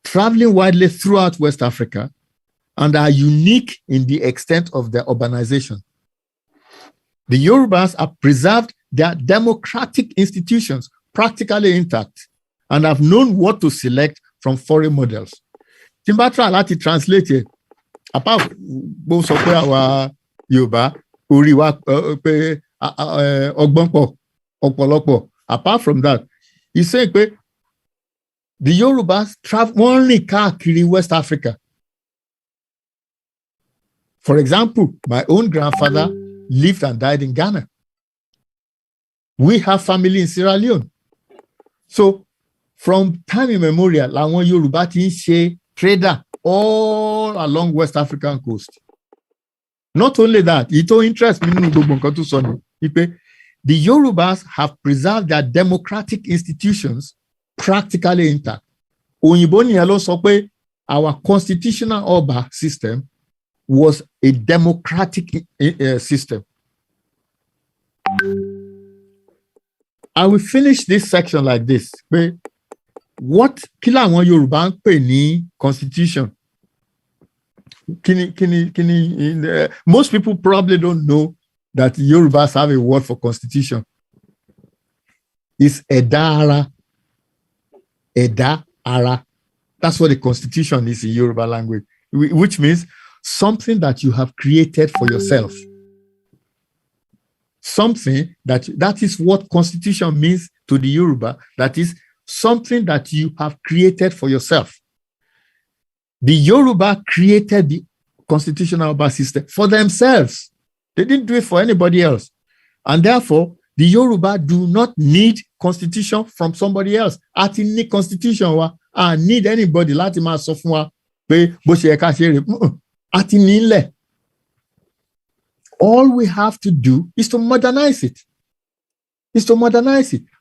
traveling widely throughout West Africa, and are unique in the extent of their urbanization. The Yorubas have preserved their democratic institutions practically intact and have known what to select from foreign models. Timbatra Alati translated, apart both of our Yoruba, Uriwa, Ogbonpo, Opolopo. Apart from that, he said the Yorubas travel only in West Africa. For example, my own grandfather lived and died in Ghana. We have family in Sierra Leone. So from time immemorial, Lawon Yoruba ti ṣe trader all along West African coast. Not only that, it interests me the Yorubas have preserved their democratic institutions practically intact. Our constitutional Oba system was a democratic system. I will finish this section like this. What kí làwọn Yorùbá ń pè ní constitution? Most people probably don't know that Yorubas have a word for constitution. It's Ẹ̀dá ara. That's what the constitution is in Yoruba language, which means something that you have created for yourself. Something that is what constitution means to the Yoruba. That is something that you have created for yourself. The Yoruba created the constitutional system for themselves. They didn't do it for anybody else. And therefore, the Yoruba do not need constitution from somebody else. Àti ní constitution wa, I need anybody láti máa sọ fún wa pé bó ṣe yẹ ká ṣe rè. Àti nílẹ̀. All we have to do is to modernize it.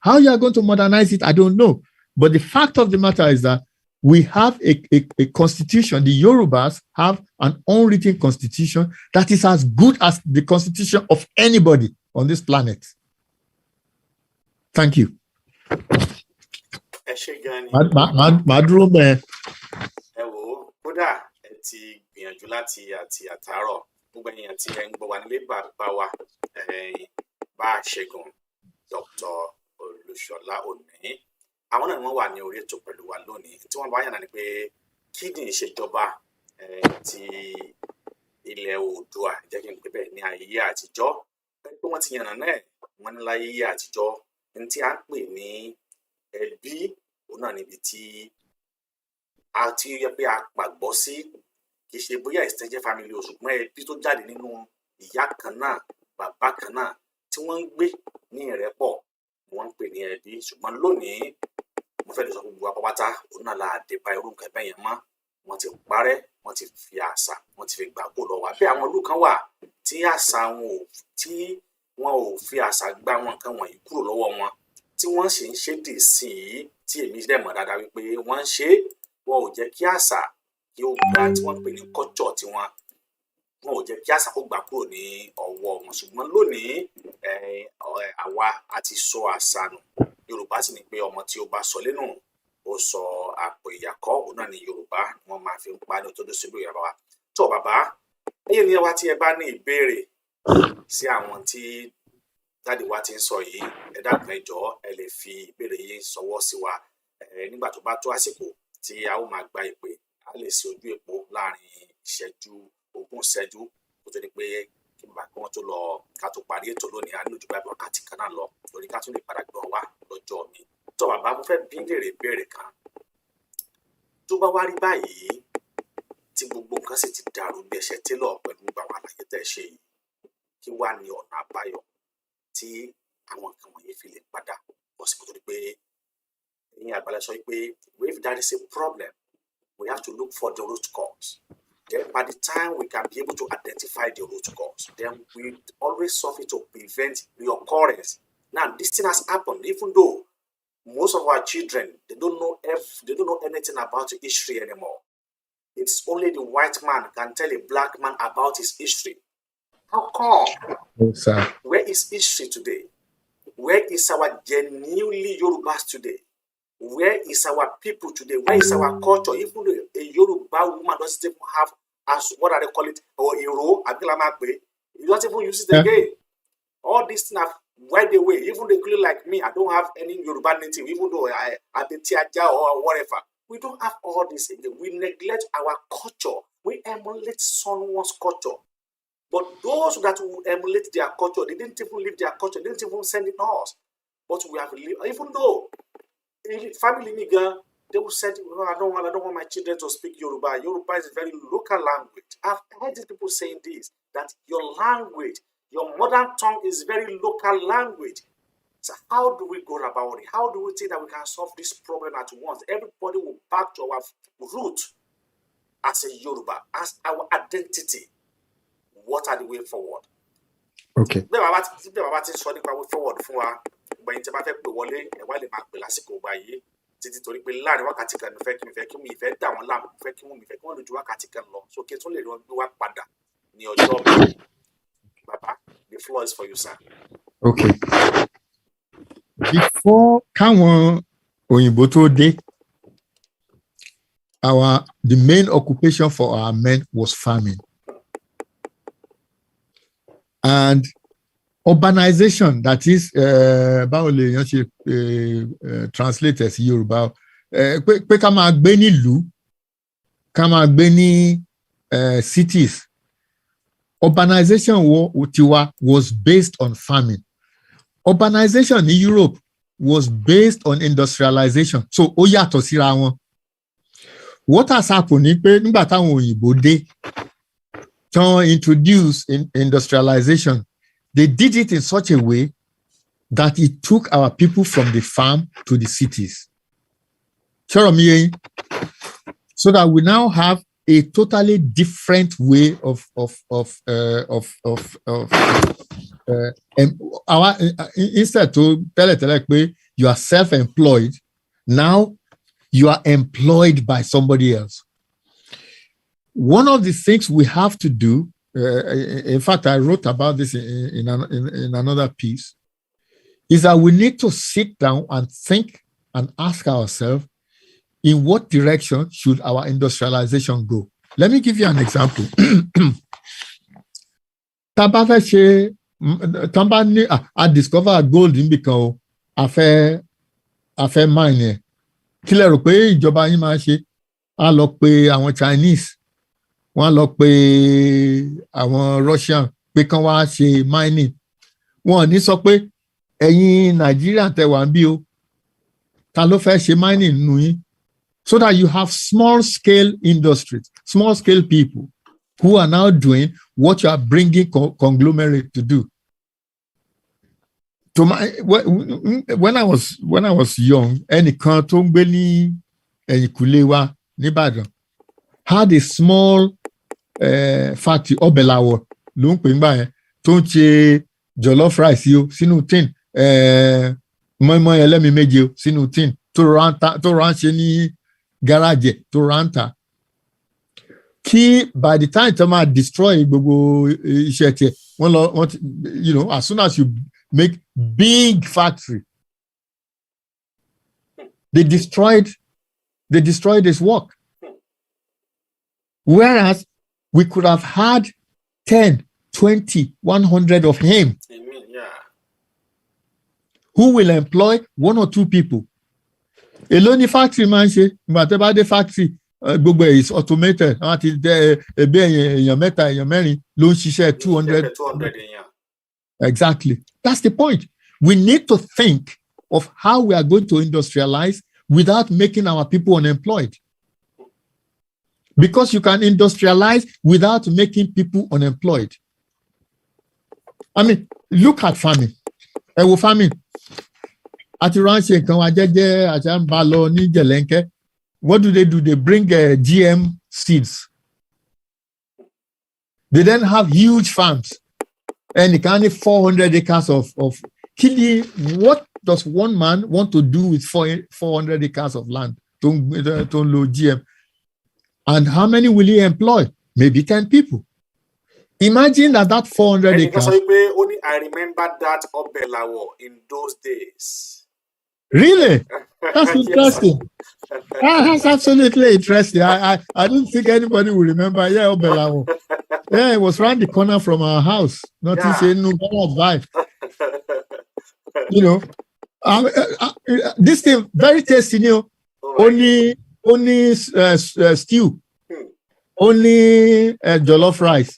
How you are going to modernize it, I don't know. But the fact of the matter is that we have a constitution. The Yorubas have an unwritten constitution that is as good as the constitution of anybody on this planet. Thank you. Ẹ ṣé gan ni. Màá dúró bẹ́ẹ̀. Ẹ wò ó, kódà ẹ ti gbìyànjú láti àtàárọ̀. Gbogbo ènìyàn tí ẹ ń gbọ́ wa nílé bá wa bá a ṣẹ́gun Dr. Olúṣọlá Òní. Àwọn náà ni wọ́n wà ní orí ètò pẹ̀lú wa lónìí. Tí wọ́n bá yànnà ni pé kí ni ìṣèjọba ti ilẹ̀ Oòduà, jẹ́ kí n pè bẹ́ẹ̀, ní ayé àtijọ́. Pé wọ́n ti yànnà náà, wọ́n ní láyé àtijọ́. Ní tí a ń pè ní ẹbí, òun náà níbi tí a ti yẹ pé a pàgbọ́ sí, kì í ṣe bóyá extended family o, ṣùgbọ́n ẹbí tó jáde nínú ìyá kan náà, bàbá kan náà, tí wọ́n ń gbé ní ìrẹ́pọ̀, wọ́n ń pè ní ẹbí. Ṣùgbọ́n lónìí, mo fẹ́ lè sọ gbogbo apápátá, òun náà la dé bá irú nǹkan bẹ́ẹ̀ yẹn mọ́. Wọ́n ti parẹ́, wọ́n ti fi àṣà, wọ́n ti fi gbà kó lọ wá. Bí àwọn ìlú kan wà tí àṣà wọn ò fi àṣà gba wọn nǹkan wọ̀nyí kúrò lọ́wọ́ wọn, tí wọ́n sì ń ṣe dì sí i, tí èmi dẹ̀ mọ̀ dáadáa wípé wọ́n ń ṣe, wọn ò jẹ́ kí àṣà kí ó gba tí wọ́n ń pè ní culture tiwọn, wọn ò jẹ́ kí àṣà kó gbà kúrò ní ọwọ́ wọn. Ṣùgbọ́n lónìí, àwa a ti sọ àṣà nù. Yorùbá sì ní pé ọmọ tí ó bá sọ lẹ́nu ó sọ àpò ìyàkọ́, òun náà ni Yorùbá ni wọ́n máa fi ń pa ní òtòdó sílùú ìyàbá wa. Tó bàbá, ẹ̀yin ni wa tí ẹ bá ní ìbéèrè sí àwọn tí dáàdì wa ti ń sọ yìí, ẹ dákun ẹ jọ̀ọ́, ẹ lè fi ìbéèrè yín ṣọwọ́ sí wa. Nígbà tó bá tó àsìkò tí a ó máa gba ìpè, a lè ṣe ojú èpò láàrin ìṣẹ́jú 20 ìṣẹ́jú kó tó di pé kí bàbá kí wọ́n tó lọ ká tó parí ètò lónìí. A nílò ju báyìí wákàtí kan náà lọ lórí ká tún lè padà gbọ́ wá lọ́jọ́ mi. Tó bàbá, mo fẹ́ bí léèrè ìbéèrè kan. Tó bá wá rí báyìí tí gbogbo nǹkan sì ti dàrú bí ẹsẹ̀ télọ̀ pẹ̀lú àwọn àlàyé tẹ́ ṣe yìí, kí wá ní ọ̀nà àbáyọ tí àwọn nǹkan wọ̀nyí fi lè padà bọ̀ sí kó tó di pé ẹ̀yin àgbàlẹ̀ sọ pé if there is a problem, we have to look for the root cause. Then by the time we can be able to identify the root cause, then we always solve it to prevent reoccurrence. Now, this thing has happened, even though most of our children, they don't know anything about history anymore. It's only the white man can tell a black man about his history. How come? Yes, sir. Where is history today? Where is our genuinely Yorubas today? Where is our people today? Where is our culture? Even a Yoruba woman doesn't even have, as what are they call it, or a role, you don't even use it again. All these things have wiped away. Even the people like me, I don't have any Yoruba native, even though I've been Tiaja or whatever. We don't have all this again. We neglect our culture. We emulate someone's culture. But those that will emulate their culture, they didn't even live their culture, they didn't even send it to us. But we have lived, even though family nigga, they will say, oh, I don't want my children to speak Yoruba. Yoruba is a very local language. I've heard these people saying this, that your language, your mother tongue is very local language. So how do we go about it? How do we think that we can solve this problem at once? Everybody will back to our root as a Yoruba, as our identity. What are the way forward? Okay. Bí bàbá ti sọ nípa way forward fún wa, gbẹ̀yìn tí a bá fẹ́ pè wọlé, ẹ wá lè máa pè lásìkò ọgbà yìí títí torí pé láàrin wákàtí kan mi fẹ́ dà wọ́n láàmú, fẹ́ kí wọ́n lò ju wákàtí kan lọ, so kí n tún lè rí wọn gbé wá padà ní ọjọ́ mi. Bàbá, the floor is for you, sir. Okay. before káwọn òyìnbó tó dé, the main occupation for our men was farming. And urbanization, that is, báwo lè yàn ṣe translate as Yoruba, pé ká máa gbé nílùú, ká máa gbé ní cities. Urbanization tiwa was based on farming. Urbanization in Europe was based on industrialization. So ó yàtọ̀ síra wọn. What has happened ni pé nígbà táwọn òyìnbó dé, tán introduce industrialization, they did it in such a way that it took our people from the farm to the cities. So that we now have a totally different way of instead to tell it, you are self-employed, now you are employed by somebody else. One of the things we have to do, in fact, I wrote about this in another piece, is that we need to sit down and think and ask ourselves, in what direction should our industrialization go? Let me give you an example. I discover gold in Bikao, I fẹ́ mine. Kí lẹ rò pé ìjọba yín máa ṣe? A lọ pè àwọn Chinese, wọ́n lọ pè àwọn Russian pé kán wá ṣe mining. Wọ́n ní sọ pé ẹ̀yin Nigeria tẹ́ wà níbí o, ta ló fẹ́ ṣe mining nínú yín? So that you have small scale industries, small scale people who are now doing what you are bringing conglomerate to do. When I was young, ẹnìkan tó ń gbé ní ẹ̀yìnkùlé wa nìbàdàn had a small factory, ọbẹ̀làwọ̀ ló ń pè ń gbà yẹn, tó ń ṣe jollof rice yìí sínú tin, mọ́ínmọ́ín ẹlẹ́mi méje sínú tin, tó ránṣẹ́ ní garage, tó rántà. Kí by the time tó máa destroy gbogbo iṣẹ́ tiẹ̀, you know, as soon as you make big factory, they destroyed his work. Whereas we could have had 10, 20, 100 of him. Yeah. Who will employ 1 or 2 people. Èló ni factory máa ń ṣe, ìgbà tẹ́ bá dé factory, gbogbo is automated. Wọ́n ti dẹ ẹbí èèyàn mẹ́ta, èèyàn mẹ́rin ló ń ṣiṣẹ́ 200. Exactly. That's the point. We need to think of how we are going to industrialize without making our people unemployed. Because you can industrialize without making people unemployed. I mean, look at farming. Farming. Àti ránṣẹ́ nǹkan wa jẹ́jẹ́ àti à ń bá lọ ní jẹ̀lẹ́ńkẹ́. What do? They bring GM seeds. They then have huge farms. And it can have 400 acres of what does one man want to do with 400 acres of land? To low GM. And how many will he employ? Maybe 10 people. Imagine that 400 acres. I remember that Obelawo in those days. Really? That's interesting. That's absolutely interesting. I don't think anybody will remember. Yeah, Obelawo. Yeah, it was around the corner from our house. Nothing saying no advice. You know, this thing very tasty. You know, only stew, only jollof rice,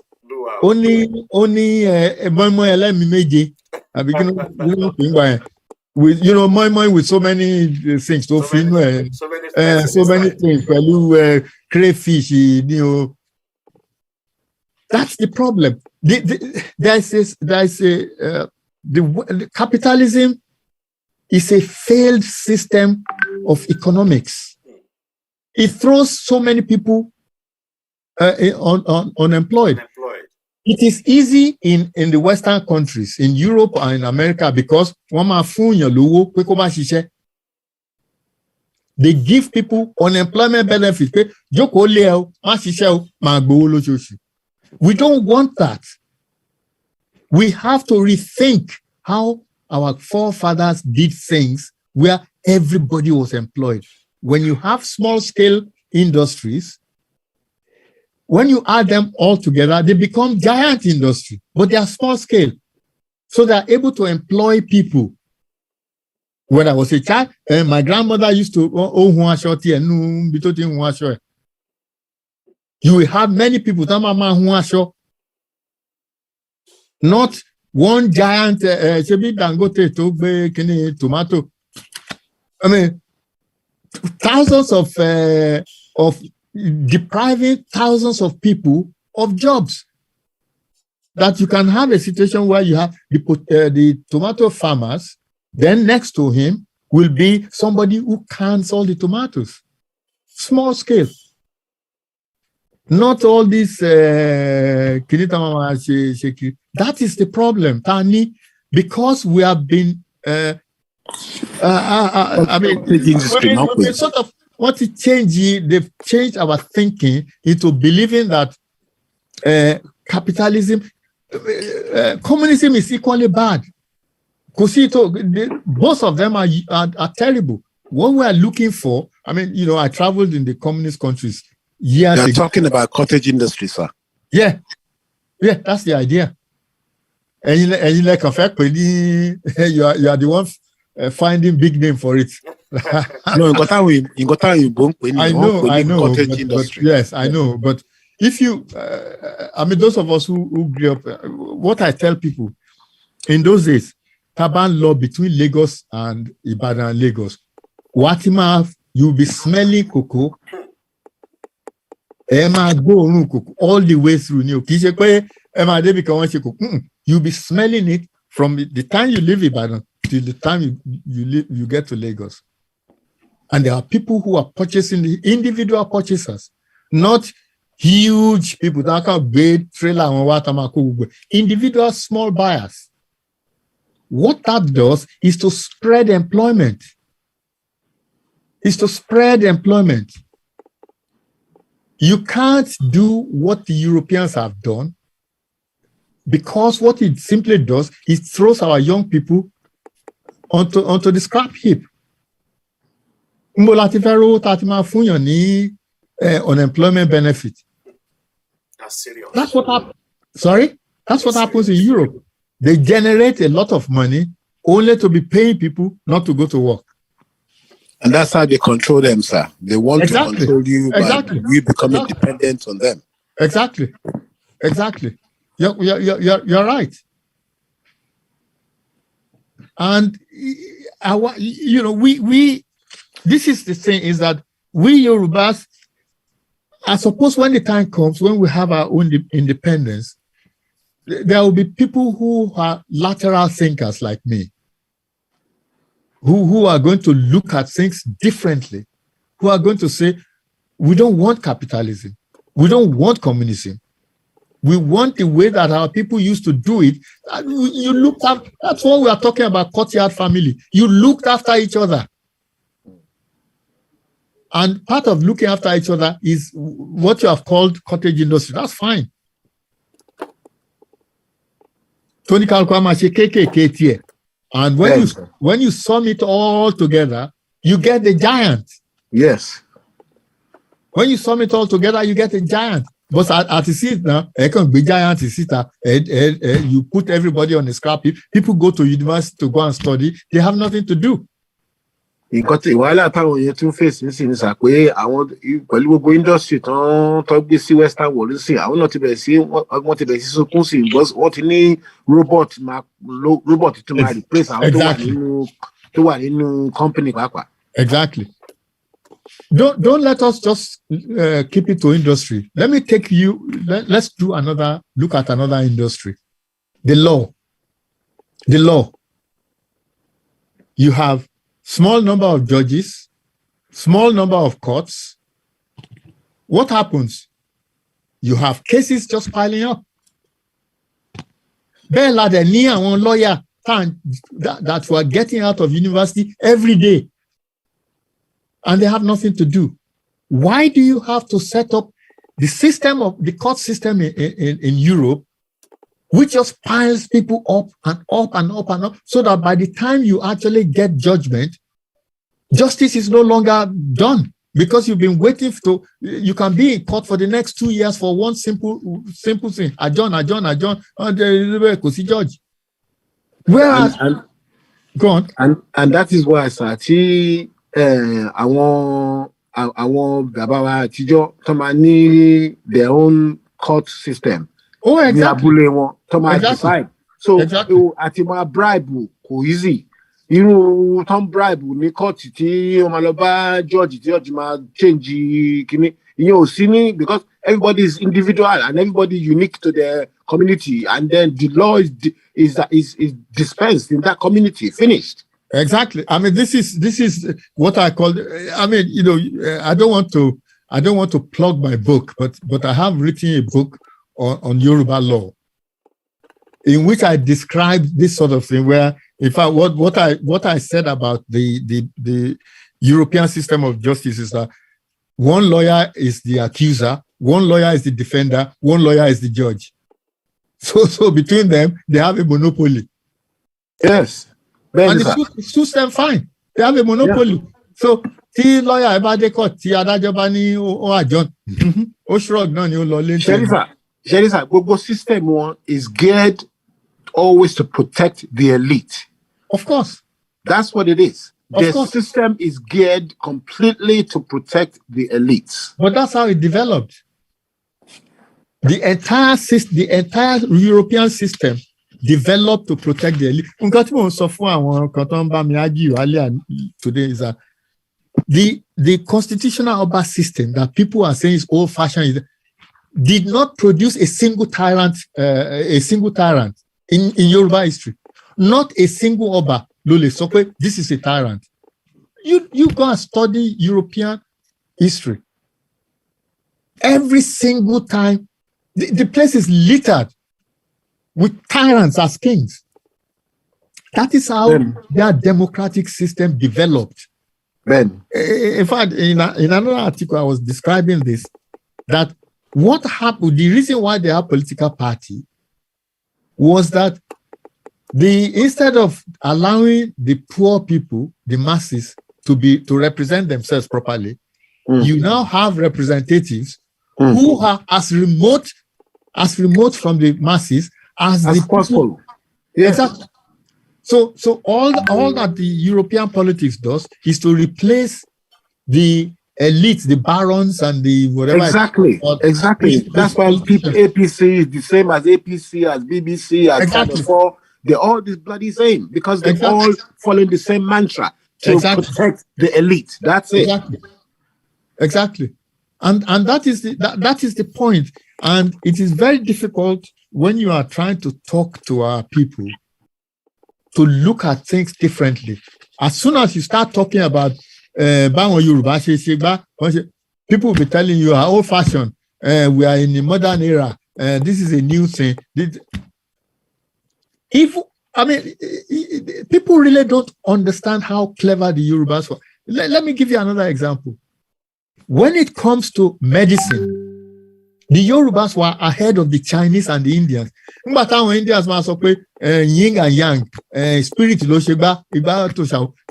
only moi elemi meje. I begin with moi with so many things. So many things. Crayfish, you know. That's the problem. The capitalism is a failed system of economics. It throws so many people unemployed. It is easy in the Western countries, in Europe and in America, because they give people unemployment benefits. We don't want that. We have to rethink how our forefathers did things where everybody was employed. When you have small-scale industries, when you add them all together, they become giant industry, but they are small-scale. So they are able to employ people. When I was a child, my grandmother used to you will have many people, not one giant tomato. I mean, thousands of depriving thousands of people of jobs. That you can have a situation where you have the tomato farmers, then next to him will be somebody who cans all the tomatoes. Small scale. Not all this. That is the problem, Tani, because we have been. I mean, we sort of want to change. They've changed our thinking into believing that capitalism, communism is equally bad. Both of them are terrible. What we are looking for, I mean, I traveled in the communist countries years ago. You're talking about cottage industry, sir. Yeah, that's the idea. And you like a fact, you are the one finding big name for it. No, I know. Cottage industry. Yes, I know. But if you, I mean, those of us who grew up, what I tell people in those days, Taban law between Lagos and Ibadan and Lagos, Watima, you'll be smelling cocoa. Emma go cocoa all the way through. You'll be smelling it from the time you leave Ibadan till the time you get to Lagos. And there are people who are purchasing, the individual purchasers, not huge people that can buy trailer and water. Individual small buyers. What that does is to spread employment. You can't do what the Europeans have done because what it simply does is throws our young people onto the scrap heap. Unemployment benefit. That's serious. That's what happens. Sorry? That's what happens in Europe. They generate a lot of money only to be paying people not to go to work. And that's how they control them, sir. They want to control you by you becoming dependent on them. Exactly. You're right. And we this is the thing, is that we Yorubas, I suppose when the time comes when we have our own independence, there will be people who are lateral thinkers like me, who are going to look at things differently, who are going to say, we don't want capitalism. We don't want communism. We want the way that our people used to do it. You looked after, that's what we are talking about, courtyard family. You looked after each other. And part of looking after each other is what you have called cottage industry. That's fine. And when you sum it all together, you get the giant. Yes. When you sum it all together, you get a giant. But at the seat now, it can be giant. You put everybody on the scrap heap. People go to university to go and study. They have nothing to do. Wàhálà táwọn yẹn tún fèsì ń sìn ní sà pé àwọn pẹ̀lú gbogbo industry tó gbé sí western world ń sìn, àwọn náà ti bẹ̀rẹ̀ sí sunkún sí wọ́n ti ní robot tó máa replace àwọn tó wà nínú company pàápàá. Exactly. Don't let us just keep it to industry. Let me take you. Let's do look at another industry. The law. You have small number of judges, small number of courts. What happens? You have cases just piling up. Bella the near one lawyer that were getting out of university every day, and they have nothing to do. Why do you have to set up the system of the court system in Europe which just piles people up and up and up and up, so that by the time you actually get judgment, justice is no longer done, because you've been waiting you can be in court for the next 2 years for one simple thing. Adjourn, and there is judge. Whereas, go on. And that is why, sir, àwọn bàbá wa àtijọ́ tó máa ní their own court system. Oh, exactly. Ní abúlé wọn tó máa decide. So, àti máa bribe kò easy. Irú tó ń bribe ní court tí ó máa lọ bá judge tí judge máa change kíní. Ìyẹn ò sí ní, because everybody is individual and everybody unique to their community, and then the law is dispensed in that community. Finished. Exactly. I mean, this is what I call. I mean, I don't want to plug my book, but I have written a book on Yoruba law, in which I describe this sort of thing. Where, in fact, what I said about the European system of justice is that one lawyer is the accuser, one lawyer is the defender, one lawyer is the judge. So between them, they have a monopoly. Yes. And it suits them fine. They have a monopoly. Yeah. So, tí lawyer ẹ bá dé court, tí adájọ́ bá ní ó adjourn, ó shrug náà ni ó lọ lé. Sherisa, gbogbo system one is geared always to protect the elite. Of course. That's what it is. The system is geared completely to protect the elites. But that's how it developed. The entire European system developed to protect the elite. Today is that the constitutional Oba system that people are saying is old-fashioned did not produce a single tyrant in Yoruba history. Not a single Oba. Lole Sokwe, this is a tyrant. You go and study European history. Every single time, the place is littered with tyrants as kings. That is how their democratic system developed. In fact, in another article, I was describing this, that what happened, the reason why they have political party was that instead of allowing the poor people, the masses, to represent themselves properly, you now have representatives who are as remote from the masses as possible. Yeah. Exactly. So all that the European politics does is to replace the elites, the barons, and the whatever. Exactly. That's why APC is the same as APC, as BBC, as Channel 4. They're all the bloody same, because they're all following the same mantra to protect the elite. That's it. Exactly. And that is the point. And it is very difficult when you are trying to talk to our people to look at things differently. As soon as you start talking about Yoruba, people will be telling you are old-fashioned. We are in the modern era. This is a new thing. People really don't understand how clever the Yorubas were. Let me give you another example. When it comes to medicine, the Yorubas were ahead of the Chinese and the Indians. Indians yin and yang, spirit lo sheba, the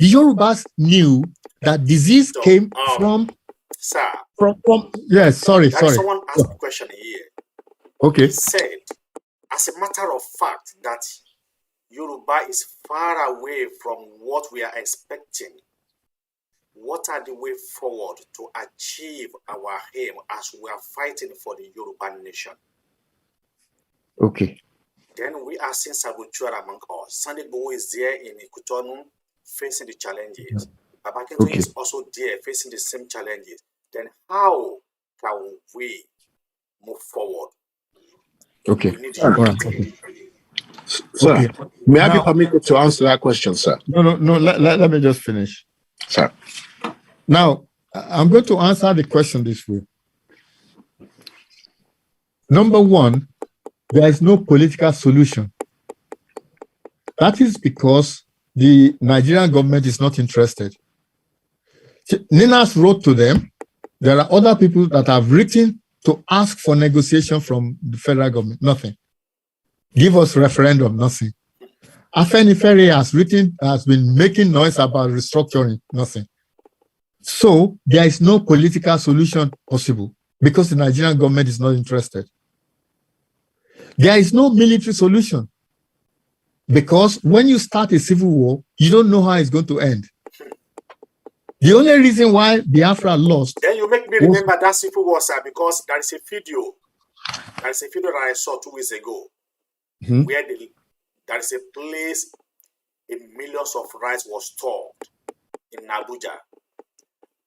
Yorubas knew that disease came from. Sir. From yes, sorry. Someone asked a question here. Okay. He said, as a matter of fact, that Yoruba is far away from what we are expecting. What are the way forward to achieve our aim as we are fighting for the Yoruba nation? Okay. Then we are seeing Sabuchua among us. Sunday Igboho is there in Ikutonu facing the challenges. Babakinto is also there facing the same challenges. Then how can we move forward? Okay. Sir, may I be permitted to answer that question, sir? No. Let me just finish. Sir. Now, I'm going to answer the question this way. Number one, there is no political solution. That is because the Nigerian government is not interested. Ninas wrote to them. There are other people that have written to ask for negotiation from the federal government. Nothing. Give us referendum, nothing. Afenifere has been making noise about restructuring, nothing. So there is no political solution possible because the Nigerian government is not interested. There is no military solution because when you start a civil war, you don't know how it's going to end. The only reason why Biafra lost... Then you make me remember that civil war, sir, because there is a video. There is a video that I saw 2 weeks ago where there is a place millions of rice was stored in Abuja.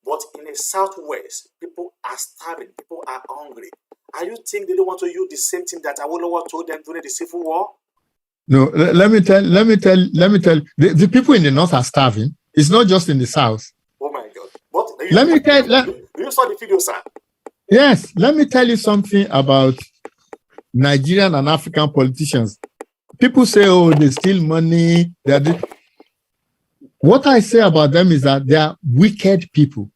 But in the southwest, people are starving, people are hungry. Are you think they don't want to use the same thing that Awolowo told them during the civil war? No, let me tell. The people in the north are starving. It's not just in the south. Oh my God! But you saw the video, sir. Yes, let me tell you something about Nigerian and African politicians. People say, "Oh, they steal money." What I say about them is that they are wicked people.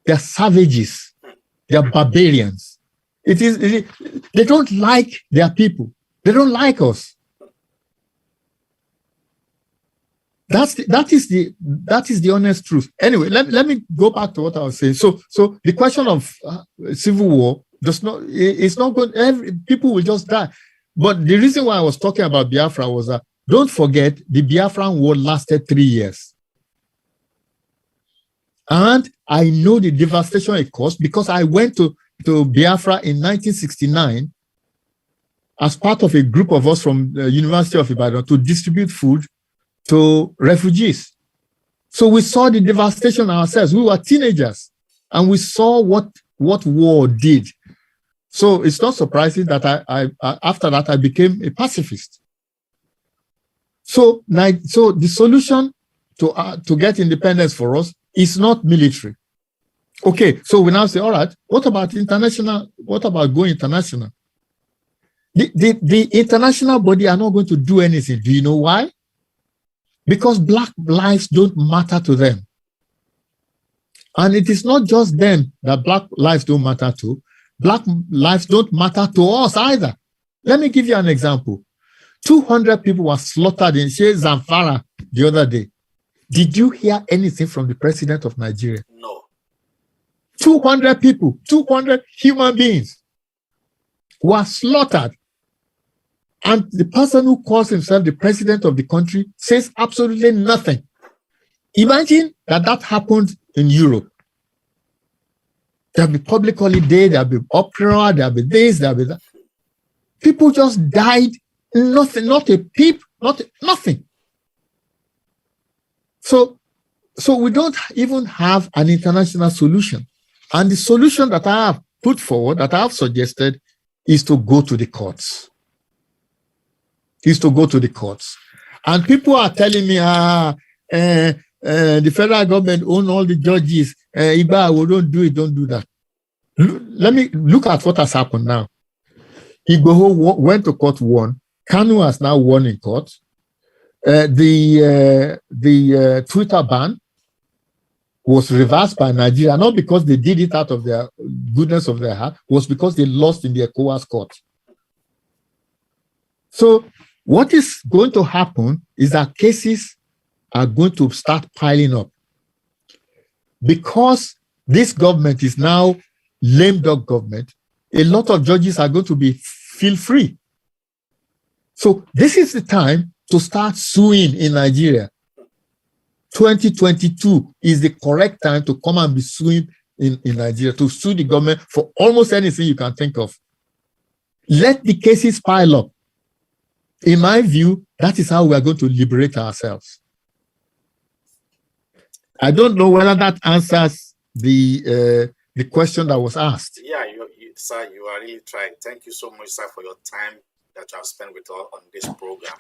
They are savages. They are barbarians. They don't like their people. They don't like us. That is the honest truth. Anyway, let me go back to what I was saying. So the question of civil war it's not good. People will just die. But the reason why I was talking about Biafra was that don't forget the Biafran war lasted 3 years. And I know the devastation it caused because I went to Biafra in 1969 as part of a group of us from the University of Ibadan to distribute food to refugees. So we saw the devastation ourselves. We were teenagers and we saw what war did. So it's not surprising that I after that I became a pacifist. So the solution to get independence for us is not military. Okay, so we now say, all right, what about international? What about going international? The international body are not going to do anything. Do you know why? Because black lives don't matter to them. And it is not just them that black lives don't matter to. Black lives don't matter to us either. Let me give you an example. 200 people were slaughtered in Zamfara the other day. Did you hear anything from the president of Nigeria? No. 200 people, 200 human beings were slaughtered. And the person who calls himself the president of the country says absolutely nothing. Imagine that happened in Europe. There'll be public holiday, there'll be uproar, there'll be this, there'll be that. People just died, nothing, not a peep, nothing. So we don't even have an international solution. And the solution that I have put forward, that I have suggested, is to go to the courts. And people are telling me, the federal government owns all the judges. Igba, don't do that. Let me look at what has happened now. Igboho went to court, won. Kanu has now won in court. The Twitter ban was reversed by Nigeria, not because they did it out of their goodness of their heart, was because they lost in the ECOWAS court. So what is going to happen is that cases are going to start piling up. Because this government is now lame duck government, a lot of judges are going to feel free. So this is the time to start suing in Nigeria. 2022 is the correct time to come and be suing in Nigeria, to sue the government for almost anything you can think of. Let the cases pile up. In my view, that is how we are going to liberate ourselves. I don't know whether that answers the question that was asked. Yeah, sir, you are really trying. Thank you so much, sir, for your time that you have spent with us on this program.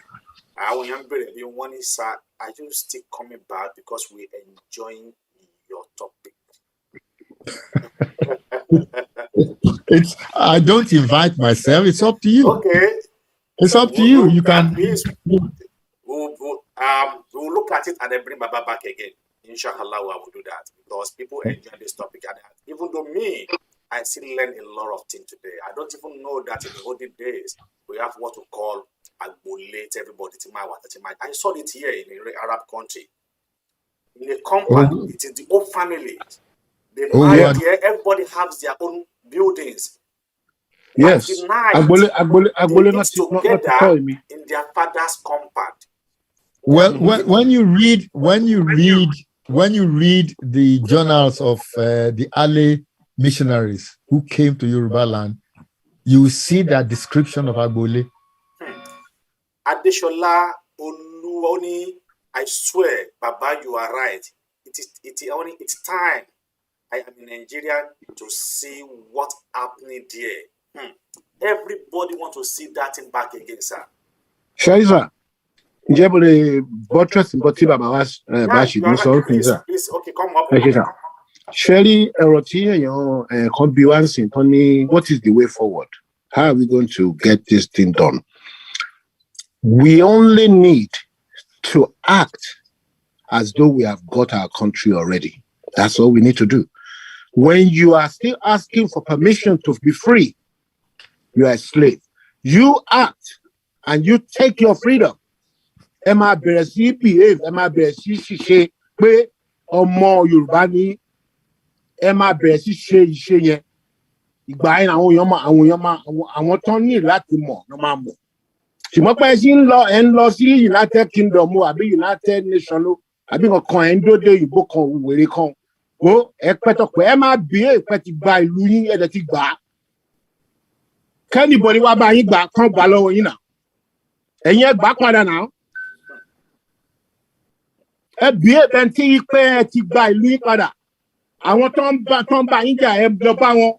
I remember everyone, sir, are you still coming back because we're enjoying your topic? I don't invite myself. It's up to you. Okay. It's up to you. You can. We'll look at it and then bring Baba back again. Inshallah, I will do that because people enjoy this topic. And even though me, I still learn a lot of things today. I don't even know that in the olden days we have what we call agbole. Everybody, I saw it here in the Arab country. In a compound, it is the whole family. They marry here. Everybody has their own buildings. Yes. At the night, they meet together in their father's compound. Well, when you read the journals of the early missionaries who came to Yoruba land, you will see that description of Agbole. Adeshola Oluwoni, I swear, Baba, you are right. It's time. I am in Nigeria to see what's happening there. Everybody wants to see that thing back again, sir. Shaiza, Jebole buttress Boti Baba was Bashi. Please, okay, come up. Sherry Eroti, can be one thing. Tony, what is the way forward? How are we going to get this thing done? We only need to act as though we have got our country already. That's all we need to do. When you are still asking for permission to be free, you are a slave. You act and you take your freedom. Emma Beresi behave, Emma Beresi she pe omo Yoruba ni Emma Beresi she yen. Ìgbà yẹn àwọn tó ní láti mọ̀ ló máa mọ̀. Ṣùgbọ́n pé ẹ ń lọ sí United Kingdom àbí United Nations ló àbí nǹkan ẹ̀ ń dóde ìbò kan wèrè kan. Ó ẹ pẹ́tọ̀ pé ẹ máa bí èèpẹ́ ti gba ìlú yín ẹ̀dẹ̀ ti gbà á. Kẹ́nìbọ̀dì wá bá yín gbà kán gbà lọ́wọ́ yín náà. Ẹ̀yin ẹ gbà padà náà. Ẹ bí èèpẹ́ tí pé ẹ ti gba ìlú yín padà. Àwọn tó ń bá yín jà ẹ lọ bá wọn.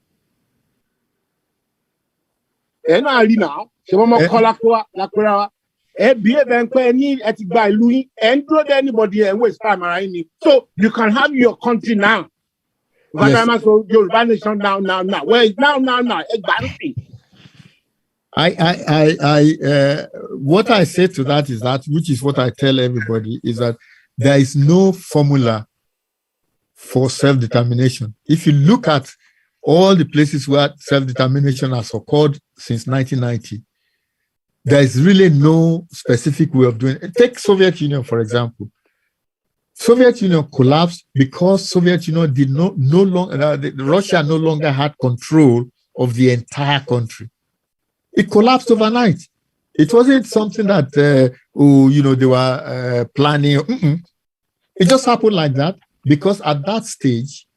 Ẹ náà rí náà. Ṣé wọ́n mọ̀ kọ́ lápẹ́ra wa? Ẹ bí èèpẹ́ pé ní ẹ ti gba ìlú yín. Ẹ ń dúró dé anybody ẹ̀ ń waste time ara yín ni. So you can have your country now. But I'm also Yoruba nation now. Where is now? Exactly. What I say to that is that, which is what I tell everybody, is that there is no formula for self-determination. If you look at all the places where self-determination has occurred since 1990, there is really no specific way of doing it. Take Soviet Union, for example. Soviet Union collapsed because Soviet Union did no longer, Russia no longer had control of the entire country. It collapsed overnight. It wasn't something that, they were planning. It just happened like that because at that stage,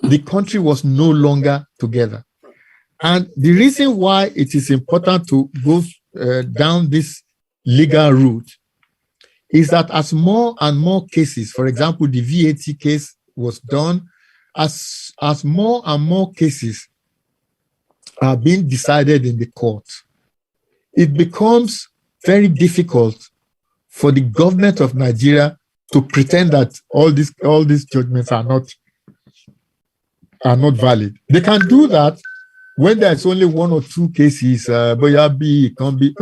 the country was no longer together. And the reason why it is important to go down this legal route is that as more and more cases, for example, the VAT case was done, as more and more cases are being decided in the court, it becomes very difficult for the government of Nigeria to pretend that all these judgments are not valid. They can do that when there's only one or two cases, it can be.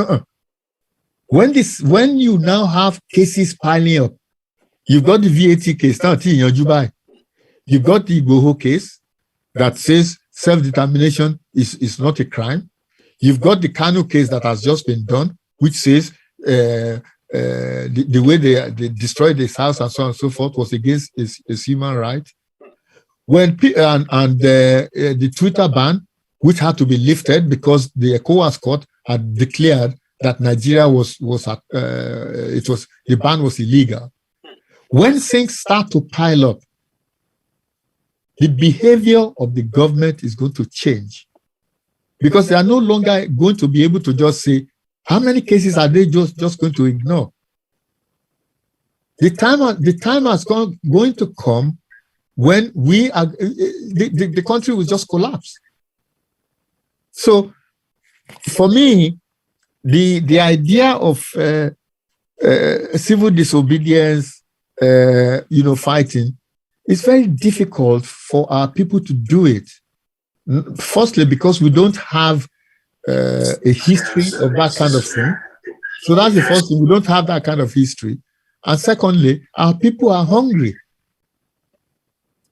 When you now have cases piling up, you've got the VAT case, you've got the Igboho case that says self-determination is not a crime. You've got the Kanu case that has just been done, which says the way they destroyed his house and so on and so forth was against his human right. The Twitter ban, which had to be lifted because the ECOWAS court had declared that Nigeria the ban was illegal. When things start to pile up, the behavior of the government is going to change because they are no longer going to be able to just say, how many cases are they just going to ignore? The time has going to come when the country will just collapse. So for me, the idea of civil disobedience, fighting, is very difficult for our people to do it. Firstly, because we don't have a history of that kind of thing. So that's the first thing. We don't have that kind of history. And secondly, our people are hungry.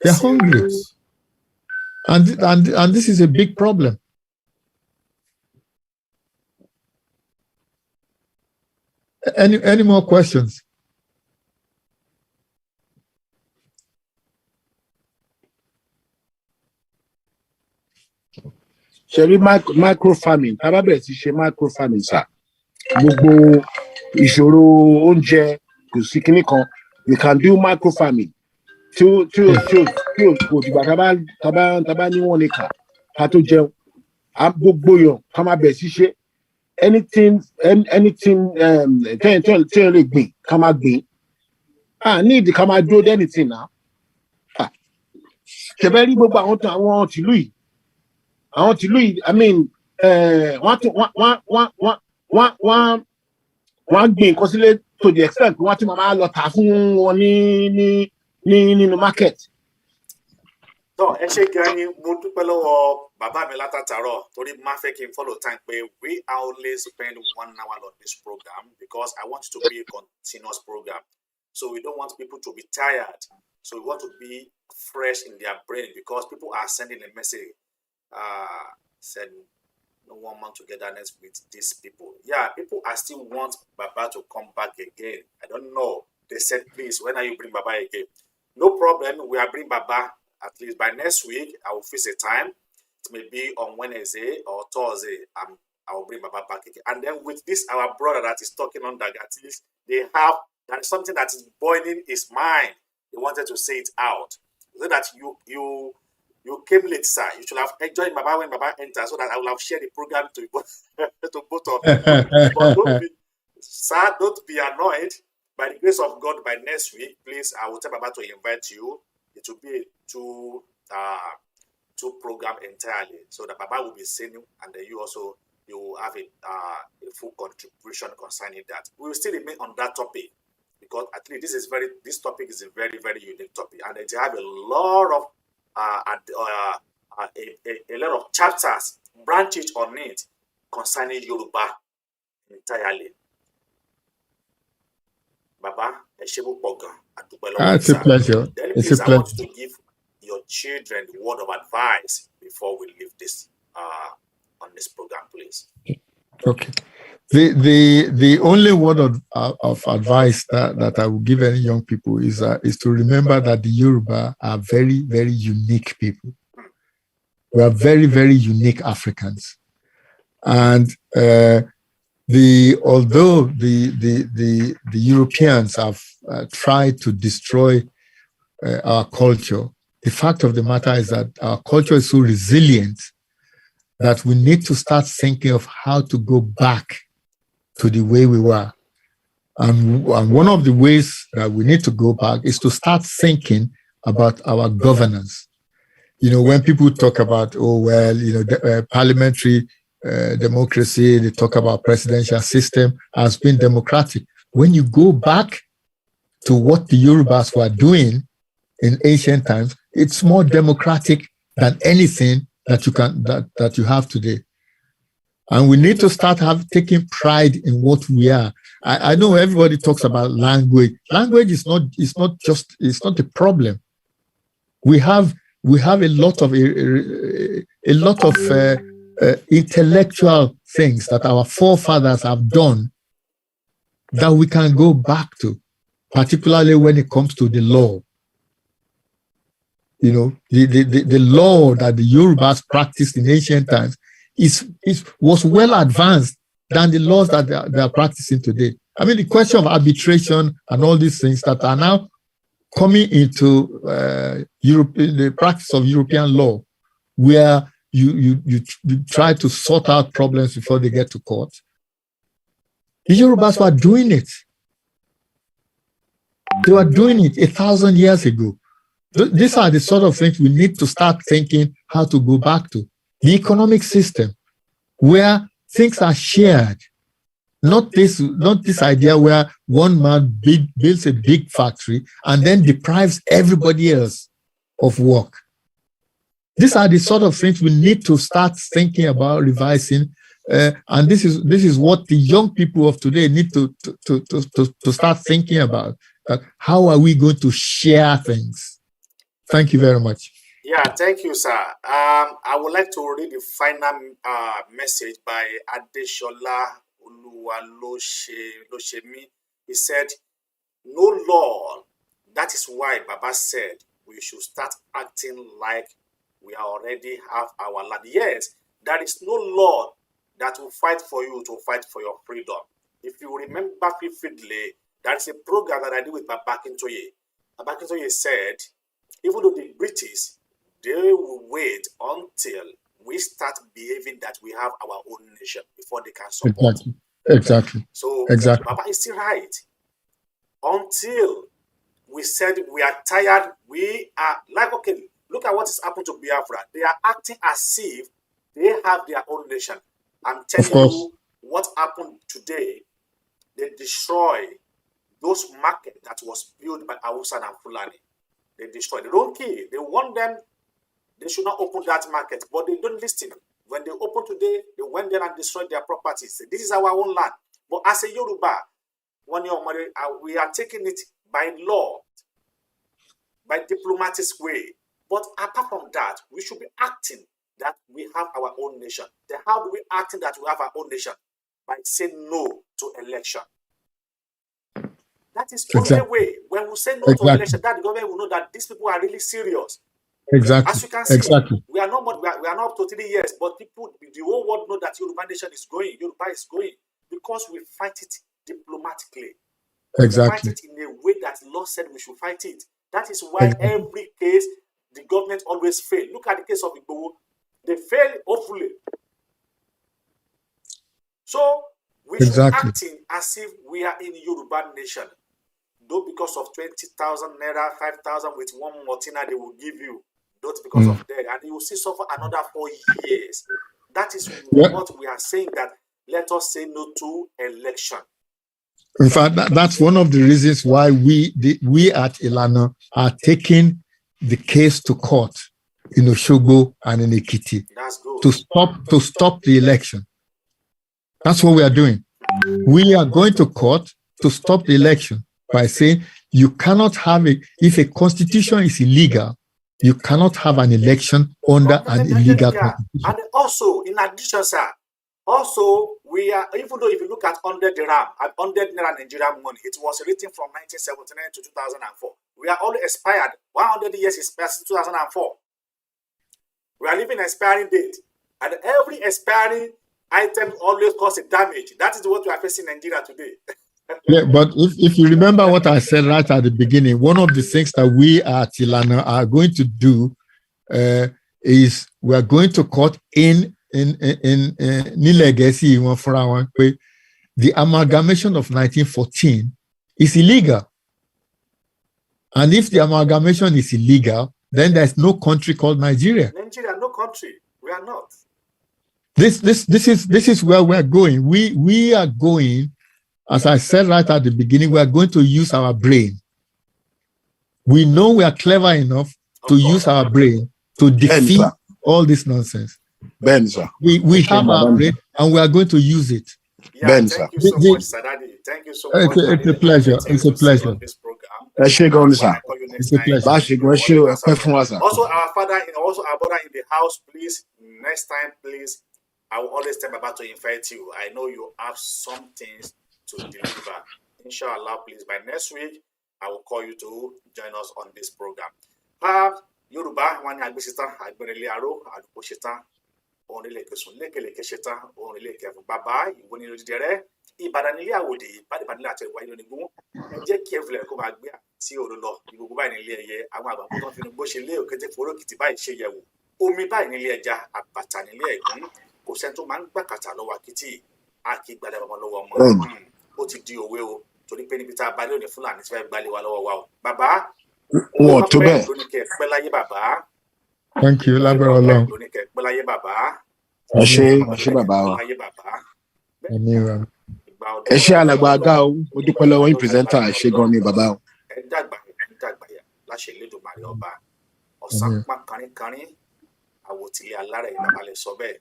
They're hungry. And this is a big problem. Any more questions? Ṣebí micro farming, tá bá bẹ̀rẹ̀ sí ṣe micro farming sir, gbogbo ìṣòro oúnjẹ kò sí kinní kan, we can do micro farming tí ó kò dìgbà tá bá ní 1 acre ká tó jẹun, gbogbo yàn ká máa bẹ̀rẹ̀ sí ṣe anything tẹ́yìn lè gbìn ká máa gbìn, ní ìdí ká máa dúró dé anything náà. Ṣẹ̀bẹ̀ rí gbogbo àwọn tìlú yìí, I mean, wọ́n gbìn nǹkan sílé to the extent wọ́n tún máa lọ tà fún wọn nínú market. Tọ́ ẹ ṣé gan ni mo dúpẹ́ lọ́wọ́ bàbá mi látàtàrọ̀ torí máa fẹ́ kí n follow time pé we are only spend 1 hour on this program because I want it to be a continuous program. So we don't want people to be tired. So we want to be fresh in their brain because people are sending a message. Said no 1 month togetherness with these people. Yeah, people are still want Baba to come back again. I don't know. They said, please, when are you bring Baba again? No problem. We are bring Baba at least by next week. I will fix a time. It may be on Wednesday or Thursday. I will bring Baba back again. And then with this, our brother that is talking on that, at least that is something that is boiling his mind. He wanted to say it out. So that you came late, sir. You should have enjoyed Baba when Baba enters, so that I will have shared the program to both of you. But don't be annoyed. By the grace of God, by next week, please, I will tell Baba to invite you. It will be a two program entirely, so that Baba will be seeing you, and then you will have a full contribution concerning that. We will still remain on that topic because at least this topic is a very, very unique topic, and they have a lot of chapters, branches on it concerning Yoruba entirely. Baba, it's a pleasure. Then It's please, a I want pleasure. you to give your children the word of advice before we leave this on this program, please. Okay. The only word of advice that I will give any young people is to remember that the Yoruba are very, very unique people. We are very, very unique Africans, and although the Europeans have tried to destroy our culture, the fact of the matter is that our culture is so resilient that we need to start thinking of how to go back to the way we were. And one of the ways that we need to go back is to start thinking about our governance. When people talk about, parliamentary democracy, they talk about presidential system as being democratic. When you go back to what the Yorubas were doing in ancient times, it's more democratic than anything that you have today. And we need to start taking pride in what we are. I know everybody talks about language. Language is not the problem. We have a lot of intellectual things that our forefathers have done that we can go back to, particularly when it comes to the law. The law that the Yorubas practiced in ancient times was well advanced than the laws that they are practicing today. I mean, the question of arbitration and all these things that are now coming into the practice of European law, where you try to sort out problems before they get to court. The Yorubas were doing it. They were doing it 1,000 years ago. These are the sort of things we need to start thinking how to go back to. The economic system, where things are shared, not this idea where one man builds a big factory and then deprives everybody else of work. These are the sort of things we need to start thinking about revising, and this is what the young people of today need to start thinking about. How are we going to share things? Thank you very much. Yeah, thank you, sir. I would like to read the final message by Adeshola Oluwaloshemi. He said, "No law. That is why Baba said we should start acting like we already have our land. Yes, there is no law that will fight for you to fight for your freedom. If you remember vividly, there is a program that I did with Baba Akintoye. Baba Akintoye said, even though the British, they will wait until we start behaving that we have our own nation before they can support. Exactly. So Exactly. Baba is still right. Until we said we are tired, we are like, okay, look at what has happened to Biafra. They are acting as if they have their own nation. I'm telling you what happened today. They destroy those markets that was built by Hausa and Fulani. They destroy. They don't kill. They want them. They should not open that market, but they don't listen. When they open today, they went there and destroyed their properties. This is our own land. But as a Yoruba, we are taking it by law, by diplomatic way. But apart from that, we should be acting that we have our own nation. Then how do we act that we have our own nation? By saying no to election. That is the only way. When we say no to election, that the government will know that these people are really serious. Exactly. As you can see, we are not up to 3 years, but people, the whole world know that Yoruba nation is going. Yoruba is going because we fight it diplomatically. Exactly. We fight it in a way that law said we should fight it. That is why every case the government always fail. Look at the case of Igboho. They fail hopefully. So we should be acting as if we are in Yoruba nation. Though because of 20,000 naira, 5,000 with one Martina they will give you. Not because of that. And you will still suffer another 4 years. That is what we are saying, that let us say no to election. In fact, that's one of the reasons why we at Ilana are taking the case to court in Osogbo and in Ekiti to stop the election. That's what we are doing. We are going to court to stop the election by saying you cannot have it. If a constitution is illegal, you cannot have an election under an illegal constitution. And also, in addition, sir, also, we are, even though if you look at 100 dirham, 100 naira Nigerian money, it was written from 1979 to 2004. We are all expired. 100 years expired since 2004. We are living expiring date. And every expiring item always causes damage. That is what we are facing in Nigeria today. Yeah, but if you remember what I said right at the beginning, one of the things that we at Ilana are going to do is we are going to court in Nilegesi, the amalgamation of 1914 is illegal. And if the amalgamation is illegal, then there's no country called Nigeria. Nigeria, no country. We are not. This is where we're going. We are going, as I said right at the beginning, we are going to use our brain. We know we are clever enough to use our brain to defeat all this nonsense. We have our brain and we are going to use it. Yeah, thank you so much, Sadadi. Thank you so much. It's a pleasure. It's a pleasure. This program. It's a pleasure. Also, our father, also our brother in the house, please, next time, please, I will always tell Baba to invite you. I know you have some things to deliver. Inshallah, please, by next week, I will call you to join us on this program. Yoruba, one agbesita, agbenele aro, aduposhita, onile kesun, lekele keshita, onile kefu baba, iwoni lodidere, ibadanile awode, ibadanile ate wa ino nigun, eje kevle ko ma gbe ti orolo, igbogbo báyìí nílé ẹyẹ, àwọn àgbà tó fi bó ṣe lé òkété forokiti báyìí ṣe yẹ̀wò. Omi báyìí nílé ẹja, àbàtà nílé ẹ̀gún, kò sẹ́ni tó máa ń gbàkàtà lọ́wọ́ akitì, a kì í gbalẹ̀ ọmọ lọ́wọ́ ọmọ. Ó ti di òwe o, torí pé níbi tá a bá lé òní Fúlàní ti fẹ́ gbalẹ̀ wa lọ́wọ́ wa o. Bàbá, wọ́n tó bẹ́ẹ̀. Thank you, lábẹ́rẹ́ Ọlọ́run. Ẹ ṣé bàbá wa. Ẹ ṣé alàgbà àgá o, mo dúpẹ́ lọ́wọ́ yín pírẹsẹ́ńtà, ẹ ṣé gan ni bàbá o. Ẹ dàgbà yà láṣẹ Elédùmarè ọba. Ọ̀sán pa kánrínkánrín, àwòtílé alára yìí lábàlẹ̀ sọ bẹ́ẹ̀.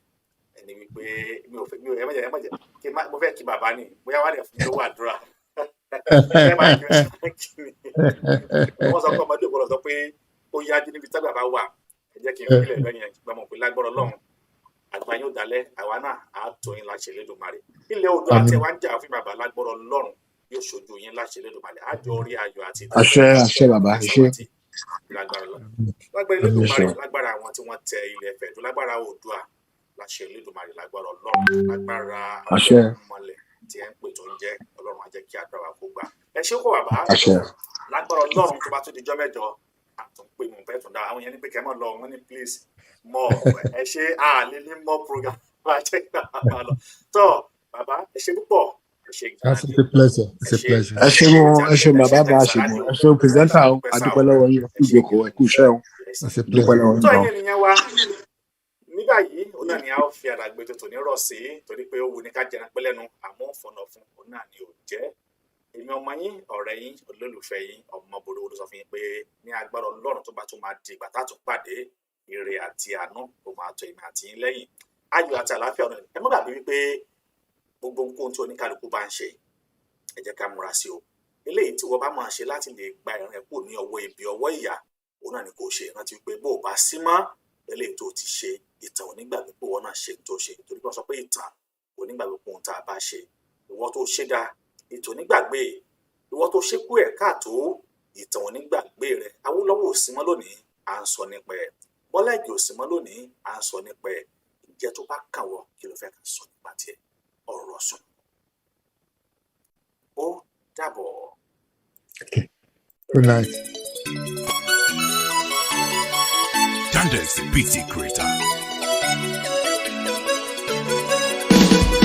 Ẹni wípé mi ò fẹ́ mo fẹ́ kí bàbá ni, bóyá wà lè fún mi lówó àdúrà. Wọ́n sọ pé ọmọdé ògbọ́dọ̀ sọ pé ó yájú níbi tí bàbá wà. Ẹ jẹ́ kí n fílẹ̀ lẹ́yìn gbọ́mọ̀ pé lágbọ́rọ̀ Ọlọ́run àgbà yóò dalẹ̀ àwa náà á tó yín láṣẹ Elédùmarè ilẹ̀ odò àti ẹ̀wà ń jà fún bàbá lágbọ́rọ̀ Ọlọ́run yóò ṣojú yín láṣẹ Elédùmarè àjọ orí ayọ̀ àti àṣẹ bàbá àṣẹ lágbára Ọlọ́run lágbára Elédùmarè lágbára àwọn tí wọ́n tẹ ilẹ̀ Ifẹ̀ tó lágbára Oòduà láṣẹ Elédùmarè lágbára Ọlọ́run lágbára àwọn ọmọlẹ̀ tí ẹ ń pè tó ń jẹ́ Ọlọ́run á jẹ́ kí àdúrà kó gbà ẹ ṣé kó bàbá lágbára Ọlọ́run tó bá tún di jọ́ mẹ́jọ àtúnpè mọ̀ fẹ́ tún dá àwọn yẹn ní pé kẹ́ mọ̀ lọ wọ́n ní please more ẹ ṣe àlè ní more program bá jẹ́ kí a lọ tó bàbá ẹ ṣé púpọ̀ ẹ ṣé That's a pleasure. It's a pleasure. ẹ ṣé bàbá bá a ṣe mọ ẹ ṣé pírẹsẹńtà o adúpẹ́ lọ́wọ́ yín kú ìjókòó ẹ kú iṣẹ́ o It's a pleasure. tó ẹ̀yin ènìyàn wa nígbà yìí òun náà ni a ó fi àdàgbé tuntun ní rọ̀ sí torí pé ó wù ní ká jẹran pẹ́ lẹ́nu àmọ́ fọ̀nà fún òun náà ni ò jẹ́ èmi ọmọ yín ọ̀rẹ́ yín olólùfẹ́ yín Ọmọboriowo ló sọ fún yín pé ní agbára Ọlọ́run tó bá tún máa di ìgbà tá a tún pàdé ire àti àánú tó máa tọ èmi àti yín lẹ́yìn ayọ̀ àti àlàáfíà ọ̀nà ẹ má gbàgbé wípé gbogbo nǹkan tí oníkálukú bá ń ṣe ẹ jẹ́ ká múra sí o eléyìí tí wọ́n bá máa ṣe láti lè gba ìran ẹ̀ kúrò ní ọwọ́ ibi ọwọ́ ìyà òun náà ni kò ṣe rántí pé bó o bá sí mọ́ eléyìí tó ti ṣe ìtàn onígbàgbé pé wọ́n náà ṣe tó ṣe torí pé wọ́n sọ pé ìtàn onígbàgbé pé ohun tá a bá ṣe ìwọ tó ṣe dá ìtàn onígbàgbé ìwọ tó ṣe kú ẹ̀ káàtó ìtàn onígbàgbé rẹ̀ Awólọ́wọ̀ ò sí mọ́ lónìí à ń sọ nípa ẹ̀ Bọ́lá Ìgè ò sí mọ́ lónìí à ń sọ nípa ẹ̀ ìjẹ́ tó bá kàn wọ́ kí ló fẹ́ ká sọ nípa tiẹ̀ ọ̀rọ̀ sùn ó dàbọ̀. Okay. Good night. Candace, the PT creator.